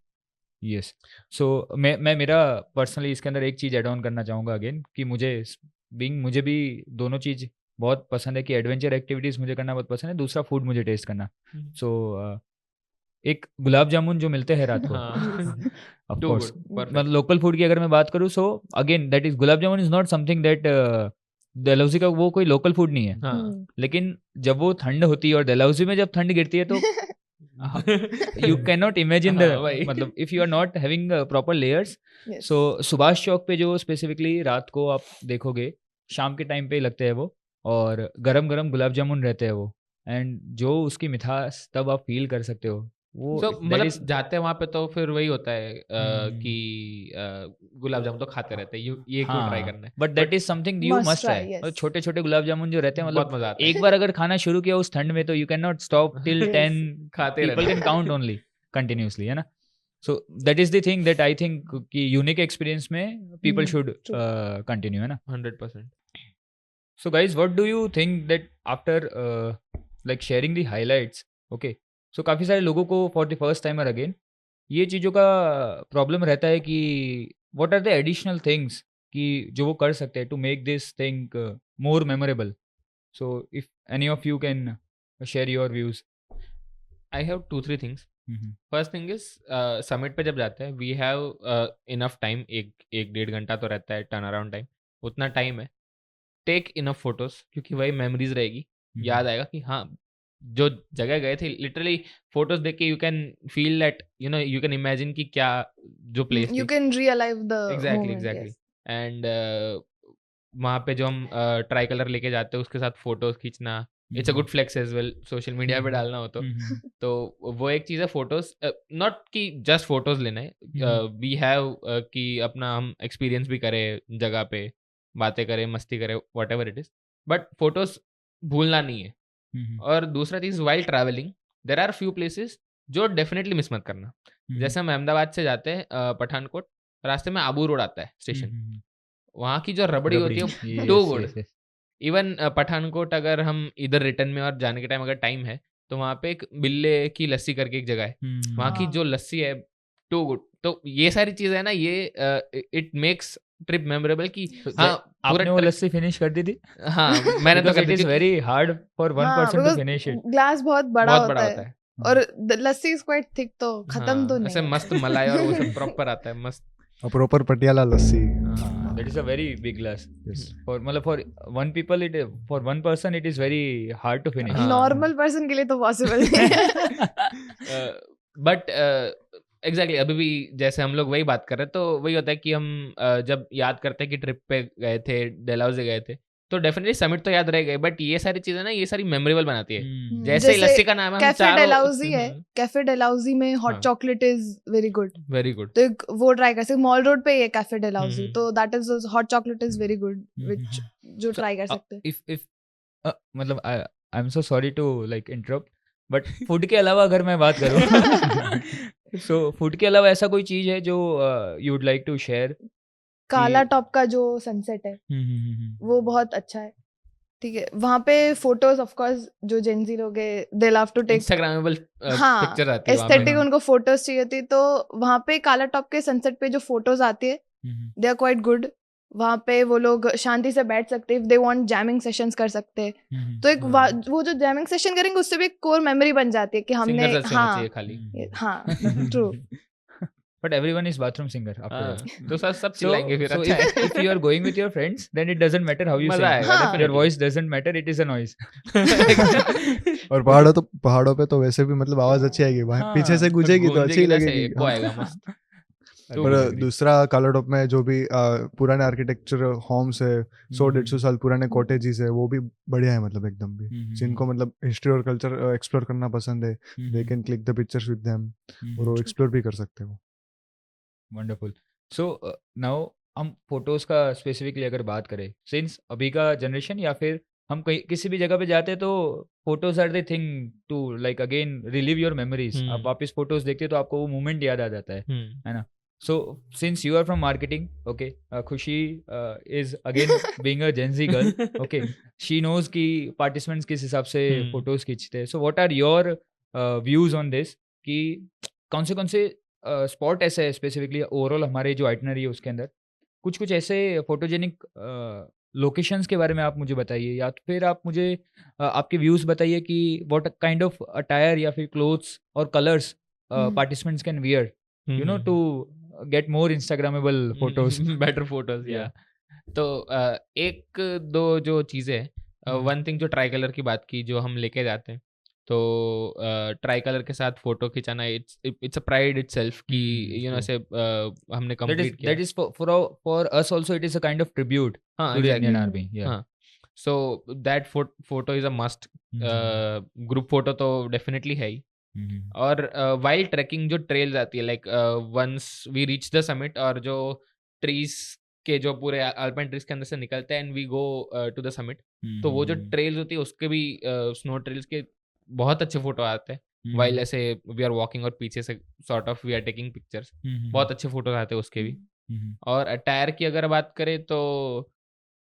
Yes, so मैं मेरा पर्सनली इसके अंदर एक चीज ऐड ऑन करना चाहूँगा अगेन, कि मुझे भी दोनों चीज बहुत पसंद है, कि एडवेंचर एक्टिविटीज मुझे करना बहुत पसंद है, दूसरा फूड मुझे टेस्ट करना। सो एक गुलाब जामुन जो मिलते हैं रात को, ऑफ कोर्स, मतलब लोकल फूड की अगर मैं बात करूँ, so again that is gulab jamun is not something that Dalhousie का वो कोई लोकल फूड नहीं है, लेकिन जब वो ठंड होती है और डलहौजी में जब ठंड गिरती है तो you cannot imagine the मतलब if you are not having proper layers, so Subhash Chowk पे जो स्पेसिफिकली रात को आप देखोगे, शाम के टाइम पे लगते हैं वो, और गरम गरम गुलाब जामुन रहते हैं वो, एंड जो उसकी मिठास तब आप फील कर सकते हो वो, मतलब जाते हैं वहाँ पे तो फिर वही होता है कि गुलाब जामुन तो खाते रहते हैं, ये क्यों ट्राई करना है, but that is something you must try. और छोटे छोटे गुलाब जामुन जो रहते हैं, मतलब एक बार अगर खाना शुरू किया उस ठंड में तो you can not stop till 10 खाते people can count only continuously, है ना। So that is the thing that I think कि यूनिक एक्सपीरियंस में पीपल शुड कंटिन्यू, है ना, 100%। So guys, what do you think that after like sharing the highlights, okay, so काफ़ी सारे लोगों को for the first timer again ये चीज़ों का प्रॉब्लम रहता है कि what are the additional things कि जो वो कर सकते हैं to make this thing more memorable. So if any of you can share your views. I have 2-3 things. First thing is summit पे जब जाते हैं वी हैव इनफ टाइम, एक 1.5 घंटा तो रहता है टर्न अराउंड टाइम, उतना टाइम है, टेक इनफ फोटोज, क्योंकि वही मेमोरीज रहेगी, याद आएगा कि हाँ जो जगह गए थे, लिटरली फोटोज देख के you can feel that, you know, you can imagine कि क्या जो place, you can relive the exactly and वहाँ पे जो हम ट्राई कलर लेके जाते हैं उसके साथ फोटोज खींचना, it's a good flex as well, social media पे डालना हो तो वो एक चीज़ है। फोटोज नॉट कि जस्ट फोटोज लेना है, वी हैव कि अपना हम एक्सपीरियंस भी करें जगह पे, बातें करें, मस्ती करें, whatever it is, but photos भूलना नहीं है। और दूसरा चीज, while traveling there are few places जो डेफिनेटली मिस मत करना। जैसे हम अहमदाबाद से जाते हैं पठानकोट, रास्ते में आबू रोड आता है स्टेशन, वहाँ की जो रबड़ी होती है टू गुड, इवन पठानकोट अगर हम इधर रिटर्न में और जाने के टाइम अगर टाइम है तो वहाँ पे एक बिल्ले की लस्सी करके एक जगह है, वहाँ की जो लस्सी है टू गुड। तो ये सारी चीजें है ना, ये इट मेक्स ट्रिप मेमोरेबल कि हाँ आपने वो लस्सी फिनिश कर दी थी? हाँ मैंने तो कर दी थी। Very hard for one person to finish it. Glass बहुत बड़ा होता है और लस्सी इज क्वाइट थिक, तो खत्म तो नहीं ऐसे मस्त मलाई और वो सब प्रॉपर आता है, मस्त proper Patiala lassi. That is a very big glass. Yes. For one people for one person it is very hard to finish. Normal person के लिए तो पॉसिबल नहीं है। बट एग्जैक्टली अभी भी जैसे हम लोग वही बात कर रहे हैं, तो वही होता है कि हम जब याद करते हैं कि ट्रिप पे गए थे, डलहौजी गए थे, तो डेफिनेटली समिट तो याद रह गए, बट ये सारी चीजें ना ये सारी मेमोरेबल बनाती है। जैसे लस्सी का नाम है, कैफे डलहौजी है, कैफे डलहौजी में hot chocolate is very good, very good. तो वो ट्राई कर सकते, मॉल रोड पे ही है कैफे डलहौजी, तो that is hot chocolate is very good, which जो ट्राई कर सकते हैं। इफ मतलब I am so sorry to like interrupt, but food के अलावा अगर मैं बात करूं सो फूड के अलावा ऐसा कोई चीज है जो you would like to share? Kalatop का जो सनसेट है वो बहुत अच्छा है, ठीक है। वहाँ पे फोटोज ऑफ कोर्स जो जेंजी लोग हैं they love to take instagrammable हाँ पिक्चर आती है, एस्थेटिक उनको फोटोज चाहिए थी, तो वहाँ पे काला टॉप के सनसेट पे जो फोटोज आती है दे आर क्वाइट गुड। वहाँ पे वो लोग शांति से बैठ सकते हैं, if they want jamming sessions कर सकते हैं, तो एक वो जो जैमिंग सेशन करेंगे उससे भी एक कोर मेमोरी बन जाती है कि हमने हाँ true. But everyone is bathroom singer after all. तो सब चिल्लाएंगे फिर। So if you are going with your friends, then it doesn't matter how you sing. Your voice doesn't matter, it is a noise. और पहाड़ों पे तो वैसे भी मतलब आवाज अच्छी आएगी, पीछे से गूंजेगी तो अच्छी लगेगी। पर दूसरा काला टॉप में जो भी पुराने आर्किटेक्चर होम्स है, 100-150 साल पुराने कॉटेजेस है, वो भी बढ़िया है, मतलब एकदम भी जिनको मतलब हिस्ट्री और कल्चर एक्सप्लोर करना पसंद है, they can click the pictures with them और वो एक्सप्लोर भी कर सकते हो। वंडरफुल। सो नाउ हम फोटोज का स्पेसिफिकली अगर बात करें, सिंस अभी का जनरेशन या फिर हम कहीं किसी भी जगह पे जाते हैं तो photos are the thing to like again relive your memories. आप वापस फोटोज देखते हो तो आपको वो मोमेंट याद आ जाता है ना। So since you are from marketing, okay, Khushi is again being a Gen Z girl, okay, she knows कि participants किस हिसाब से photos खींचते हैं। So what are your views on this कि कौन से spot ऐसे है specifically overall हमारे जो itinerary है उसके अंदर कुछ ऐसे photogenic लोकेशंस के बारे में आप मुझे बताइए, या फिर आप मुझे आपके व्यूज बताइए कि what kind of attire या फिर clothes और colors participants can wear, you know, to get more Instagrammable photos, better photos, yeah. तो एक दो जो चीज़ें, वन थिंग जो ट्राई कलर की बात की जो हम लेके जाते हैं, तो ट्राई कलर के साथ फोटो खिंचाना इट्स अ प्राइड इटसेल्फ कि यू नो ऐसे हमने कंप्लीट किया। That is for us also it is a kind of tribute to the Indian army. या so that photo is a must. Group photo तो definitely है ही। और wild tracking जो ट्रेल्स आती है, like once we reach the summit और जो ट्रीज के जो पूरे अल्पाइन ट्रीज के अंदर से निकलते हैं and we go to the summit, तो वो जो ट्रेल्स होती है उसके भी स्नो ट्रेल्स के बहुत अच्छे फोटो आते हैं वाइल ऐसे वी आर वॉकिंग और पीछे से sort of we are taking pictures, बहुत अच्छे फोटो आते हैं उसके भी। और अटायर की अगर बात करें तो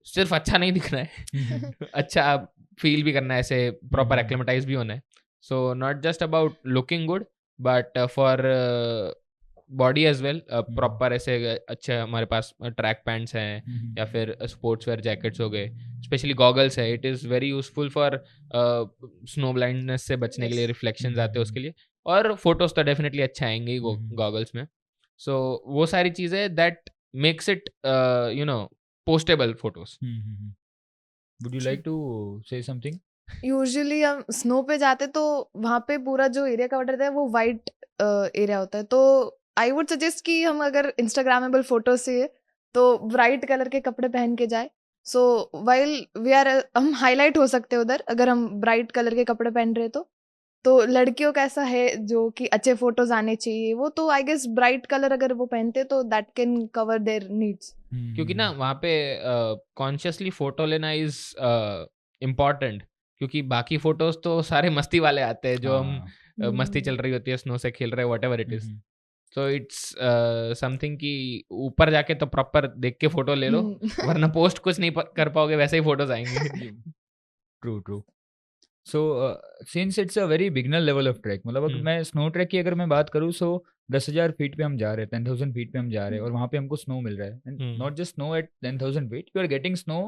सिर्फ अच्छा नहीं दिखना है अच्छा फील भी करना है, ऐसे प्रॉपर एक्लेमेटाइज भी होना है। So not just about looking good, but for body as well, proper ऐसे अच्छे हमारे पास ट्रैक पैंट्स हैं या फिर स्पोर्ट्स वेयर जैकेट्स हो गए, स्पेशली गॉगल्स है। It is very useful for snow blindness से बचने के लिए, रिफ्लेक्शंस आते हैं उसके लिए, और फोटोज तो डेफिनेटली अच्छा आएंगे ही गॉगल्स में। सो वो सारी चीज़ें that makes it you know postable photos. Would you like to say something? Usually हम स्नो पे जाते तो वहाँ पे पूरा जो एरिया कवर रहता है वो वाइट एरिया होता है, तो आई वुड सजेस्ट कि हम अगर इंस्टाग्रामेबल फोटोज चाहिए तो ब्राइट कलर के कपड़े पहन के जाए। सो वाइल वी आर हम हाईलाइट हो सकते हैं उधर अगर हम ब्राइट कलर के कपड़े पहन रहे तो लड़कियों का ऐसा है जो कि अच्छे फोटोज आने चाहिए, वो तो आई गेस ब्राइट कलर अगर वो पहनते तो that can cover their needs. क्योंकि ना वहाँ पे कॉन्शियसली फोटो लेना इज इम्पॉर्टेंट, क्योंकि बाकी फोटोज तो सारे मस्ती वाले आते हैं जो हम मस्ती चल रही होती है, स्नो से खेल रहे, व्हाटएवर इट इज। तो इट्स समथिंग कि ऊपर जाके तो प्रॉपर देख के फोटो ले लो, वरना पोस्ट कुछ नहीं कर पाओगे, वैसे ही फोटोज आएंगे। True. So since it's a very beginner level of track, मतलब अगर मैं स्नो ट्रैक की अगर मैं बात करूँ, सो 10,000 फीट पे हम जा रहे हैं, 10,000 फीट पे हम जा रहे हैं, और वहाँ पे हमको स्नो मिल रहा है। Not just snow at 10,000 feet, you are getting snow.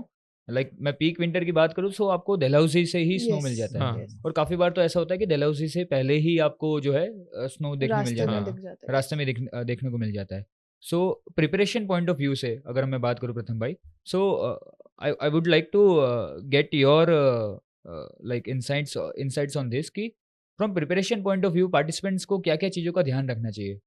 Like मैं पीक विंटर की बात करूँ, सो आपको डलहौजी से ही स्नो मिल जाता है। और काफ़ी बार तो ऐसा होता है कि डलहौजी से पहले ही आपको जो है स्नो देखने मिल जाता है, रास्ते में देखने को मिल जाता है। So preparation point of view से अगर मैं बात करूँ प्रथम भाई, so I would like to get your like insights on this कि from preparation point of view participants को क्या क्या चीज़ों का ध्यान रखना चाहिए।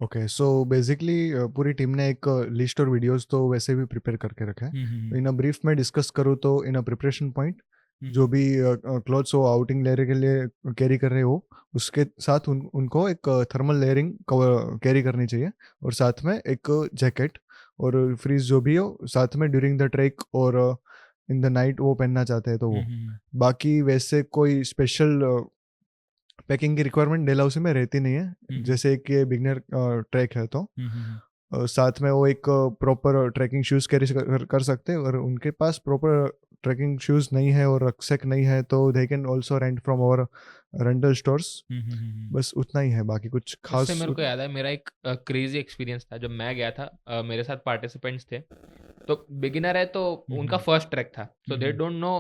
ओके, सो बेसिकली पूरी टीम ने एक लिस्ट और वीडियोस तो वैसे भी प्रिपेयर करके रखा है। इन अ ब्रीफ में डिस्कस करूँ तो इन अ प्रिपरेशन पॉइंट जो भी क्लॉथ्स वो आउटिंग लेयर के लिए कैरी कर रहे हो, उसके साथ उनको एक थर्मल लेयरिंग कैरी करनी चाहिए, और साथ में एक जैकेट और फ्रीज जो भी हो साथ में ड्यूरिंग द ट्रैक और इन द नाइट वो पहनना चाहते हैं तो वो। बाकी वैसे कोई स्पेशल पैकिंग की रिक्वायरमेंट डलहौजी में रहती नहीं है, जैसे कि ये बिगनर ट्रैक है तो साथ में वो एक प्रॉपर ट्रैकिंग शूज कैरी कर सकते हैं, और उनके पास प्रॉपर ट्रैकिंग शूज नहीं है और रक्सैक नहीं है तो they can also rent from our rental stores. बस उतना ही है, बाकी कुछ खास। मेरे को याद है मेरा एक क्रेजी एक्सपीरियंस था जब मैं गया था, मेरे साथ पार्टिसिपेंट्स थे, तो बिगिनर है तो उनका फर्स्ट ट्रैक था, सो दे डोंट नो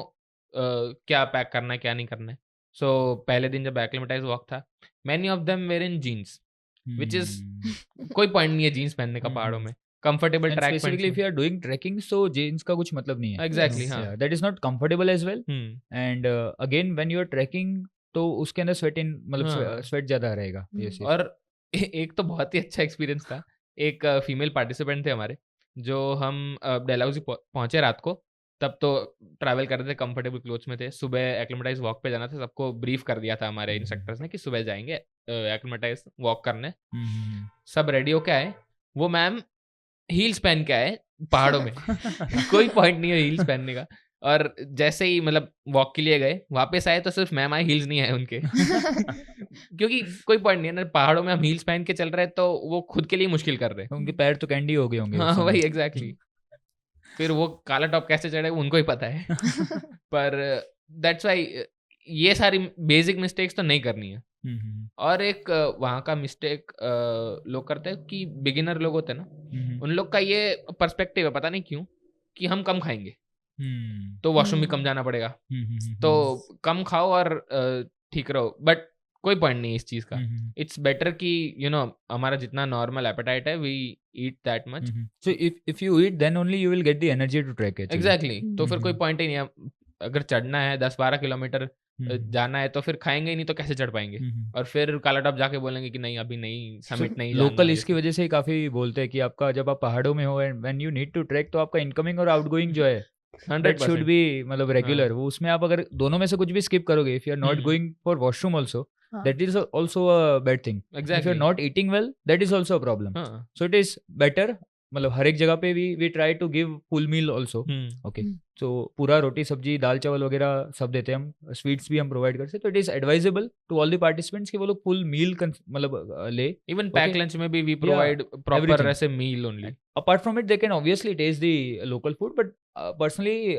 क्या पैक करना है क्या नहीं करना है। सो पहले दिन जब एक्लिमेटाइज वॉक था, many of them were in jeans, which is कोई पॉइंट नहीं है जीन्स पहनने का पहाड़ों में, comfortable track pants. Specifically if you are doing trekking, so jeans का कुछ मतलब नहीं है। एग्जैक्टली, हाँ, that is not comfortable as well. And again when you are trekking तो उसके अंदर स्वेट इन मतलब स्वेट ज्यादा रहेगा। और एक तो बहुत ही अच्छा एक्सपीरियंस था, एक फीमेल पार्टिसिपेंट थे हमारे, जो हम डलहौजी पहुंचे रात को, तब तो ट्रैवल कर रहे थे, कंफर्टेबल क्लोथ्स में थे, सुबह एक्लिमेटाइज वॉक पे जाना था, सबको ब्रीफ कर दिया था हमारे इंस्ट्रक्टर्स ने कि सुबह जाएंगे एक्लिमेटाइज वॉक करने। सब रेडी होके आए, वो मैम हील्स पहन के आए पहाड़ों में कोई पॉइंट नहीं है हील्स पहनने का, और जैसे ही मतलब वॉक के लिए गए, वापस आए तो सिर्फ मैम आए, हील्स नहीं आए उनके क्योंकि कोई पॉइंट नहीं है ना, पहाड़ों में हम हील्स पहन के चल रहे हैं तो वो खुद के लिए मुश्किल कर रहे हैं, उनके पैर तो कैंडी हो गए होंगे। हाँ वही एग्जैक्टली। फिर वो काला टॉप कैसे चढ़े उनको ही पता है पर दैट्स वाई ये सारी बेसिक मिस्टेक्स तो नहीं करनी है। और एक वहाँ का मिस्टेक लोग करते हैं कि बिगिनर लोग होते हैं ना, उन लोग का ये पर्सपेक्टिव है, पता नहीं क्यों, कि हम कम खाएंगे तो वॉशरूम भी कम जाना पड़ेगा, तो कम खाओ और ठीक रहो, बट कोई पॉइंट नहीं है इस चीज का। इट्स बेटर कि यू नो हमारा जितना नॉर्मल एपेटाइट है we eat that much, so if you eat then only you will get the energy to trek it. Exactly, तो फिर कोई पॉइंट ही नहीं है, अगर चढ़ना है 10-12 किलोमीटर जाना है तो फिर खाएंगे ही नहीं तो कैसे चढ़ पाएंगे, और फिर काला टॉप जाके बोलेंगे कि नहीं अभी नहीं, समिट नहीं जाना। लोकल इसकी वजह से ही काफी बोलते हैं कि आपका जब आप पहाड़ों में हो and when you need to trek, तो आपका इनकमिंग और आउटगोइंग जो है 100% शुड बी मतलब रेगुलर। वो उसमें आप अगर दोनों में से कुछ भी स्किप करोगे, if you are not going for washroom also, that is also a bad thing. Exactly. If you're not eating well, that is also a problem. So it is better, मतलब हर एक जगह पे we try to give full meal also. Okay. So पूरा रोटी सब्जी दाल चावल वगैरह सब देते हैं हम, स्वीट्स भी हम प्रोवाइड करते हैं, तो it is advisable to all the participants कि वो लोग फुल मील मतलब ले। इवन पैक लंच में भी वी प्रोवाइड प्रॉपर ऐसे मील only. Apart from it, they can obviously taste the local food, but personally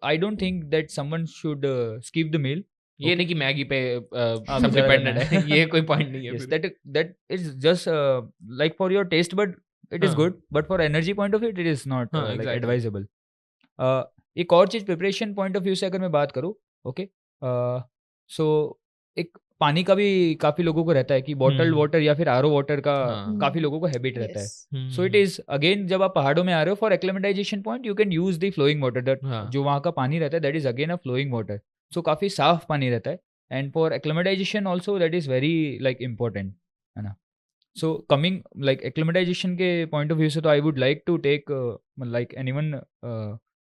I don't think that someone should skip the meal. ये नहीं कि मैगी पे सब डिपेंडेंट है, ये कोई पॉइंट नहीं है। Yes, that is just like for your taste bud it is good, but for energy point of view it is not like advisable. एक और चीज प्रिपरेशन पॉइंट ऑफ व्यू से अगर मैं बात करूँ, ओके, सो एक पानी का भी काफी लोगों को रहता है कि बॉटल्ड वाटर या फिर आरओ वाटर का काफी लोगों को हैबिट रहता है। सो इट इज अगेन जब आप पहाड़ों में आ रहे हो for acclimatization point you can use the flowing water, जो वहाँ का पानी रहता है that is again a flowing water, so काफ़ी साफ पानी रहता है, and for acclimatization also that is very like important, है ना। सो कमिंग लाइक एक्लेमेटाइजेशन के पॉइंट ऑफ व्यू से तो I would like to take like anyone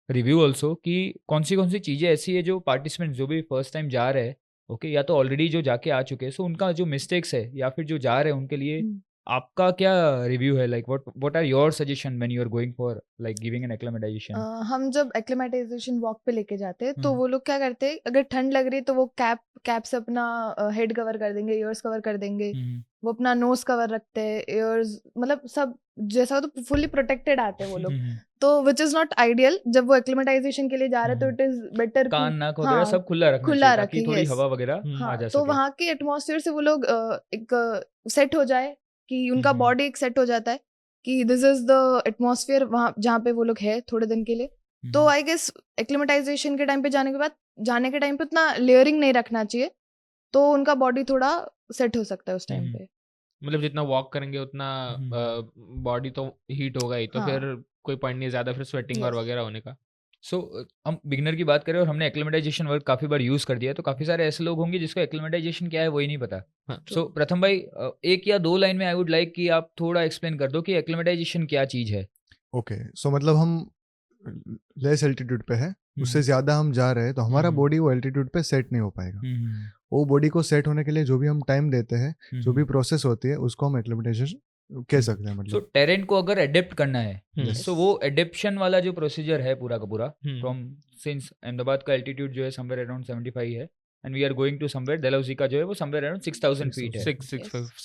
review also कि कौन सी चीज़ें ऐसी है जो पार्टिसिपेंट जो भी फर्स्ट टाइम जा रहे हैं, ओके, या तो ऑलरेडी जो जाके आ चुके हैं, सो उनका जो मिस्टेक्स है या फिर जो जा रहे हैं उनके लिए आपका क्या रिव्यू है, like what are your suggestion when you are going for like giving an acclimatization? हम जब एक्लेमेटाइजेशन वॉक पे लेके जाते हैं तो वो लोग क्या करते हैं, अगर ठंड लग रही है तो वो कैप से अपना हेड कवर कर देंगे, ईयर्स कवर कर देंगे, वो अपना नोज कवर रखते हैं, ईयर्स मतलब सब जैसा हो तो फुल्ली प्रोटेक्टेड आते हैं वो लोग। तो विच इज नॉट आइडियल, जब वो एक्लेमेटाइजेशन के लिए जा रहे हैं तो इट इज बेटर कान नाक वगैरह सब खुला रखना चाहिए ताकि थोड़ी हवा वगैरह आ जा सके। तो वहाँ के एटमॉस्फेयर से वो लोग एक सेट हो जाए कि उनका बॉडी एक सेट हो जाता है कि दिस इज द एटमॉस्फेयर वहाँ जहाँ पे वो लोग है थोड़े दिन के लिए। तो आई गेस एक्लेमेटाइजेशन के टाइम पे जाने के टाइम पे उतना लेयरिंग नहीं रखना चाहिए, तो उनका बॉडी थोड़ा सेट हो सकता है उस टाइम पे। मतलब जितना वॉक करेंगे उतना बॉडी तो हीट होगा ही, तो फिर कोई पॉइंट नहीं ज्यादा फिर स्वेटिंग और वगैरह होने का। सो हम बिगिनर की बात करें और हमने एक्लेमेटाइजेशन वर्ड काफ़ी बार यूज़ कर दिया है, तो काफ़ी सारे ऐसे लोग होंगे जिसको एक्लेमेटाइजेशन क्या है वही नहीं पता। सो प्रथम भाई, एक या दो लाइन में आई वुड लाइक कि आप थोड़ा एक्सप्लेन कर दो कि एक्लेमेटाइजेशन क्या चीज़ है। ओके, सो मतलब हम लेस एल्टीट्यूड पे है, उससे ज़्यादा हम जा रहे हैं तो हमारा बॉडी वो एल्टीट्यूड पे सेट नहीं हो पाएगा। वो बॉडी को सेट होने के लिए जो भी हम टाइम देते हैं, जो भी प्रोसेस होती है, उसको हम एक्लेमेटाइजेशन कह सकते हैं। मतलब सो टेरेन को अगर एडेप्ट करना है तो वो एडेप्शन वाला जो प्रोसीजर है पूरा का पूरा, फ्रॉम सिंस अहमदाबाद का एल्टीट्यूड जो है समवेयर अराउंड 75 है and we are going to somewhere, Dalhousie का जो है वो समवेयर अराउंड 6000 फीट है।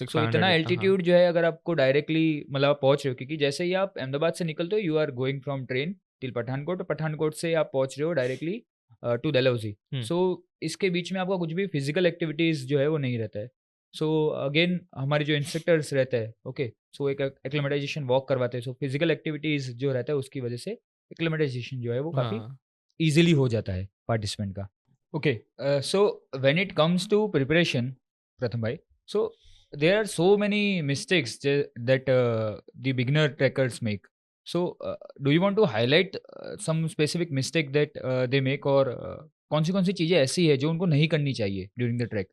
सो इतना एल्टीट्यूड जो है अगर आपको डायरेक्टली मतलब पहुंच रहे हो, क्योंकि जैसे ही आप अहमदाबाद से निकलते हो you are going from train till Pathankot, Pathankot से आप पहुंच रहे हो डायरेक्टली टू डलहौजी। सो इसके बीच में आपका कुछ भी फिजिकल एक्टिविटीज जो है वो नहीं रहता है। सो अगेन हमारे जो इंस्ट्रक्टर्स रहते हैं, ओके, सो एक एक्लेमेटाइजेशन वॉक करवाते हैं, सो फिजिकल एक्टिविटीज जो रहता है उसकी वजह से एक्लेमेटाइजेशन जो है वो काफ़ी ईजिली हो जाता है पार्टिसिपेंट का। Okay, so when it comes to preparation Pratham भाई, so there are so many mistakes that the beginner trekkers make. So do you want to highlight some specific mistake that they make, और कौन सी चीज़ें ऐसी है जो उनको नहीं करनी चाहिए during the track?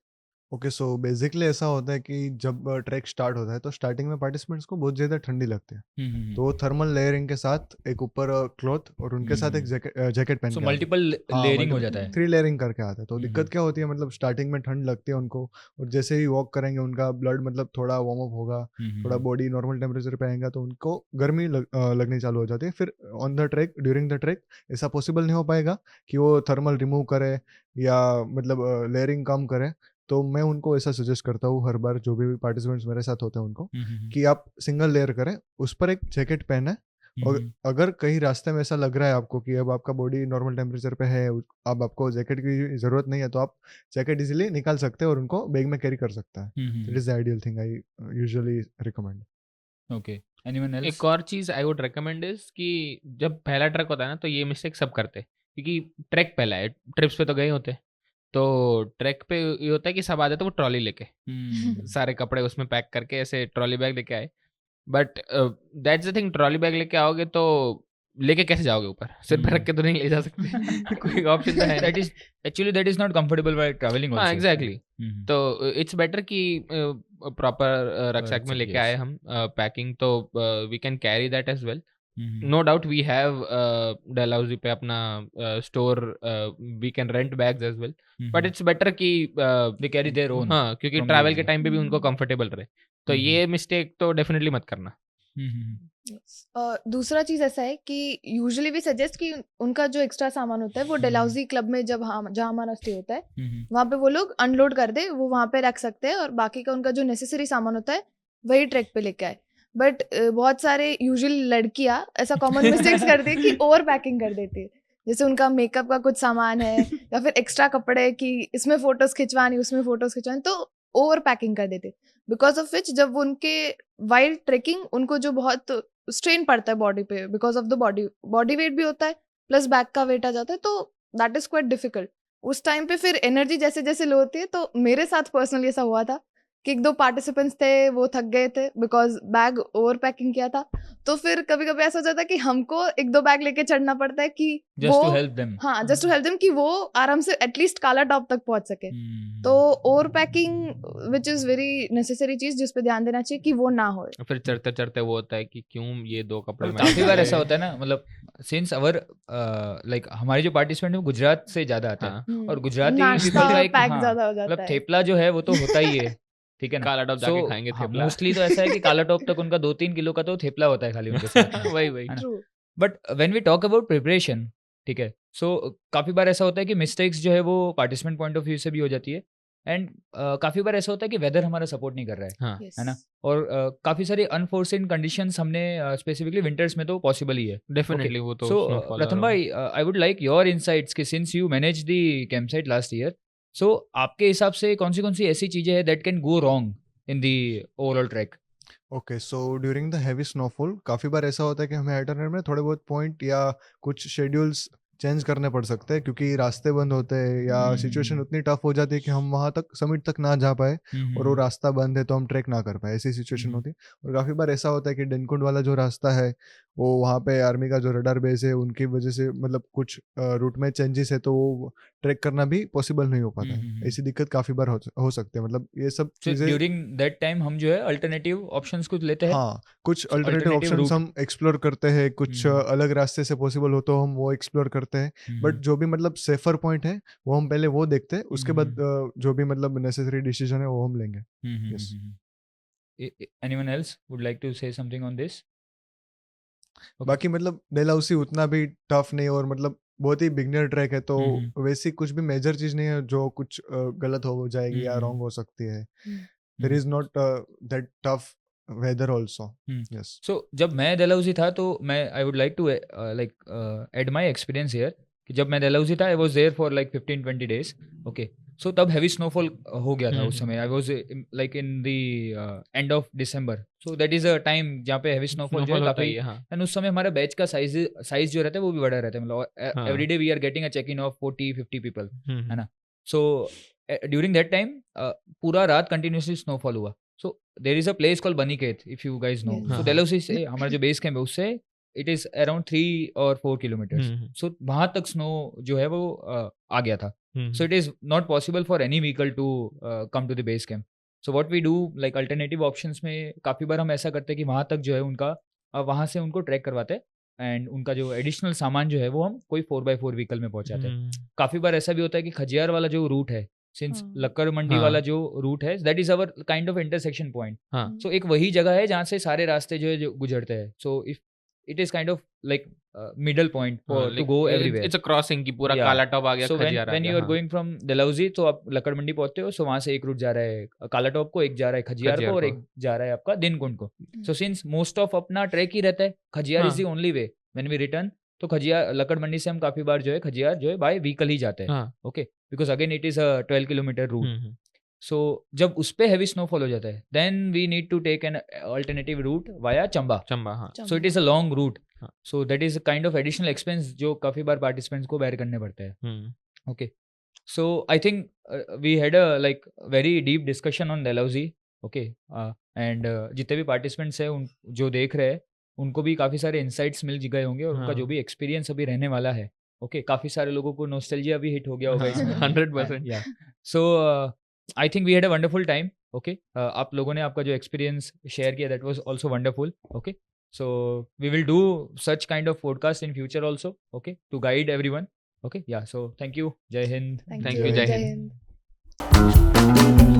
Okay, so basically ऐसा होता है कि जब ट्रैक स्टार्ट होता है तो स्टार्टिंग में पार्टिसिपेंट्स को बहुत ज़्यादा ठंडी लगती है, तो वो थर्मल लेयरिंग के साथ एक ऊपर क्लॉथ और उनके साथ एक जैकेट पहन के मल्टीपल लेयरिंग हो जाता है, 3 लेयरिंग करके आता है। तो दिक्कत क्या होती है, मतलब स्टार्टिंग में ठंड लगती है उनको, और जैसे ही वॉक करेंगे उनका ब्लड मतलब थोड़ा वार्म अप होगा, थोड़ा बॉडी नॉर्मल टेम्परेचर पे आएगा तो उनको गर्मी लगनी चालू हो जाती है। फिर on the track, during the track ऐसा पॉसिबल नहीं हो पाएगा कि वो थर्मल रिमूव करे या मतलब लेयरिंग कम करे। तो मैं उनको ऐसा सजेस्ट करता हूँ हर बार, जो भी पार्टिसिपेंट्स मेरे साथ होते हैं उनको, कि आप सिंगल लेयर करें, उस पर एक जैकेट पहने, और अगर कहीं रास्ते में ऐसा लग रहा है आपको कि अब आपका बॉडी नॉर्मल टेम्परेचर पे है, अब आपको जैकेट की ज़रूरत नहीं है, तो आप जैकेट इजीली निकाल सकते हैं और उनको बैग में कैरी कर सकता है। It is the ideal thing I usually recommend. Okay, anyone else? एक और चीज़ आई वुड रिकमेंड इज कि जब पहला ट्रैक होता है ना, तो ये मिस्टेक सब करते हैं, क्योंकि ट्रैक पहला है, ट्रिप्स पे तो गए होते हैं, तो ट्रैक पे ये होता है कि सब आ जाते हैं वो ट्रॉली लेके, सारे कपड़े उसमें पैक करके ऐसे ट्रॉली बैग लेके आए। But that's the thing, trolley bag लेके आओगे तो लेके कैसे जाओगे ऊपर, सिर पे रख के तो नहीं ले जा सकते। कोई ऑप्शन तो है, that is not comfortable while travelling also. Exactly, तो इट्स बेटर कि प्रॉपर रक्षक में लेके आए हम पैकिंग, तो we can carry that as well. No doubt we have Dalhousie पे अपना store, we can rent bags as well, but it's better कि दे कैरी देयर ओन, हाँ, क्योंकि ट्रैवल के टाइम पे भी उनको कंफर्टेबल रहे। तो ये मिस्टेक तो डेफिनेटली मत करना। दूसरा चीज ऐसा है कि यूजुअली भी सजेस्ट कि उनका जो एक्स्ट्रा सामान होता है वो डलहौजी क्लब में जब जहाँ हमारा स्टे होता है वहाँ पे वो लोग अनलोड कर दे, वो वहाँ पे रख सकते हैं, और बाकी का उनका जो नेसेसरी सामान होता है वही ट्रैक पे लेके आए। बट बहुत सारे यूजुअली लड़कियां ऐसा कॉमन मिस्टेक्स करती है कि ओवर पैकिंग कर देती है, जैसे उनका मेकअप का कुछ सामान है या फिर एक्स्ट्रा कपड़े कि इसमें फोटोज खिंचवानी उसमें फोटोज खिंचवानी, तो ओवर पैकिंग कर देते, बिकॉज ऑफ विच जब उनके वाइल्ड ट्रेकिंग उनको जो बहुत स्ट्रेन पड़ता है बॉडी पे, because of the body weight भी होता है प्लस बैक का वेट आ जाता है, तो दैट इज क्वाइट डिफिकल्ट। उस टाइम पे फिर एनर्जी जैसे जैसे लो होती है, तो मेरे साथ पर्सनली ऐसा हुआ था कि 1-2 पार्टिसिपेंट्स थे वो थक गए थे बिकॉज बैग ओवर पैकिंग किया था, तो फिर कभी कभी ऐसा हो जाता है कि हमको 1-2 बैग लेके चढ़ना पड़ता है कि जस्ट टू हेल्प देम, हाँ जस्ट टू हेल्प देम कि वो आराम से एटलीस्ट काला टॉप तक पहुंच सके। तो over packing which is very necessary चीज जिस पे ध्यान देना चाहिए कि वो ना हो। फिर चढ़ते चढ़ते वो होता है कि क्यों ये 2 कपड़े, काफी बार ऐसा होता है ना, मतलब सिंस अवर लाइक हमारे जो पार्टिसिपेंट है गुजरात से ज्यादा आते हैं, और गुजराती पीपल का एक मतलब थेपला जो है वो तो होता ही है ठीक है ना, काला टॉप जाके खाएंगे थेपला। मोस्टली तो ऐसा है कि काला टॉप तक उनका 2-3 किलो का तो थेपला होता है खाली उनके साथ में, वही है ना। True. But when we talk about preparation, ठीक है, सो काफ़ी बार ऐसा होता है कि मिस्टेक्स जो है वो पार्टिसिपेंट पॉइंट ऑफ व्यू से भी हो जाती है, एंड काफ़ी बार ऐसा होता है कि वेदर हमारा सपोर्ट नहीं कर रहा है, हाँ Yes. है ना, और काफ़ी सारी अनफोर्सिन कंडीशंस हमने स्पेसिफिकली विंटर्स में तो पॉसिबल ही है। डेफिनेटली वो तो सो snowfall प्रथम और- भाई, I would like your insights कि since you manage the camp site last year, so आपके हिसाब से कौन सी ऐसी चीज़ें हैं that can go wrong in the overall track? Okay, so during the heavy snowfall काफ़ी बार ऐसा होता है कि हमें अल्टरनेट में थोड़े बहुत पॉइंट या कुछ शेड्यूल्स चेंज करने पड़ सकते हैं, क्योंकि रास्ते बंद होते हैं या सिचुएशन उतनी टफ हो जाती है कि हम वहाँ तक समिट तक ना जा पाए और वो रास्ता बंद है तो हम ट्रैक ना कर पाए, ऐसी सिचुएशन होती है। और काफ़ी बार ऐसा होता है कि डेनकुंड वाला जो रास्ता है वो वहाँ पे आर्मी का जो रडार बेस है उनकी वजह से मतलब कुछ रूट में चेंजेस है तो वो ट्रैक करना भी पॉसिबल नहीं हो पाता है। ऐसी दिक्कत काफ़ी बार हो सकती है, मतलब ये सब चीज़ें ड्यूरिंग दैट टाइम हम जो है अल्टरनेटिव ऑप्शंस कुछ लेते हैं। हाँ, कुछ So, alternative alternative options route. हम एक्सप्लोर करते हैं, कुछ अलग रास्ते से पॉसिबल हो तो हम वो एक्सप्लोर करते हैं, बट जो भी मतलब सेफर पॉइंट है वो हम पहले वो देखते हैं, उसके बाद जो भी मतलब नेसेसरी डिसीजन है वो हम लेंगे। Yes. Anyone else would like to say something on this? Okay. बाकी मतलब डेलहाउसी उतना भी टफ नहीं और मतलब बहुत ही बिगनर ट्रैक है, तो वैसी कुछ भी मेजर चीज नहीं है जो कुछ गलत हो जाएगी या रॉन्ग हो सकती है। There is not that tough weather also. Yes, so जब मैं डेलहाउसी था तो मैं I would like to add my experience here कि जब मैं डेलहाउसी था I was there for like 15-20 days. Okay, so तब हैवी स्नोफॉल हो गया था उस समय। I was like in the end of December, so that is a time जहाँ पे हैवी स्नोफॉल जो है होता काफी, ही है, हाँ। एंड उस समय हमारा बैच का साइज जो रहता है वो भी बड़ा रहता है, मतलब every day we are getting a check in of 40-50 people, है ना। सो ड्यूरिंग दैट टाइम पूरा रात कंटिन्यूसली स्नोफॉल हुआ। So there is a place called Banikhet, if you guys know. Yes. So Dalhousie से हमारा जो बेस कैंप है उससे इट इज अराउंड 3 और 4 किलोमीटर्स। सो वहां तक स्नो जो है वो आ गया था। So it is not possible for any vehicle to come to the base camp. So what we do, like alternative options में काफ़ी बार हम ऐसा करते हैं कि वहाँ तक जो है उनका वहाँ से उनको ट्रैक करवाते हैं, एंड उनका जो एडिशनल सामान जो है वो हम कोई 4x4 व्हीकल में पहुँचाते हैं। काफ़ी बार ऐसा भी होता है कि खजियार वाला जो रूट है, सिंस लक्कड़ मंडी वाला जो रूट है, that is our kind of intersection point. So एक वही जगह है जहाँ से सारे रास्ते जो है जो गुजरते हैं। So if it is kind of like middle point to go everywhere. It's a crossing की पूरा Yeah. काला टॉप आ गया, So खजियार आ when गया, you are हाँ। going from डलहौजी तो आप लक्कड़ मंडी पहुंचते हो, सो वहां से एक रूट जा रहा है काला टॉप को, एक जा रहा है खजियार को, और एक जा रहा है आपका दिनकुंड को। सो सिंस मोस्ट ऑफ अपना ट्रैक ही रहता है, Khajjiar is the only way when we return. तो खजियार लक्कड़ मंडी से हम काफी बार जो है खजियार जो है बाय व्हीकल ही जाते हैं। Okay, because again it is a 12 kilometer route. So जब उस पे हैवी स्नोफॉल हो जाता है then we need to take an alternative route via Chamba. हाँ। So it is a long route, so that is kind of additional expense जो काफी बार पार्टिसिपेंट्स को बेयर करने पड़ते हैं। Okay, so I think we had a like very deep discussion on Dalhousie. Okay, and जितने भी पार्टिसिपेंट्स हैं जो देख रहे हैं उनको भी काफ़ी सारे इंसाइट्स मिल गए होंगे, और उनका जो भी एक्सपीरियंस अभी रहने वाला है, ओके, काफ़ी सारे लोगों को नॉस्टैल्जिया भी हिट हो गया होगा इसमें। 100%। या so I think we had a wonderful time. Okay, आप लोगों ने आपका जो एक्सपीरियंस शेयर किया that was also wonderful. Okay, so we will do such kind of podcast in future also, okay, to guide everyone. Okay, yeah, so thank you. Jai Hind. Thank you. you. Jai Jai Hind. Hind.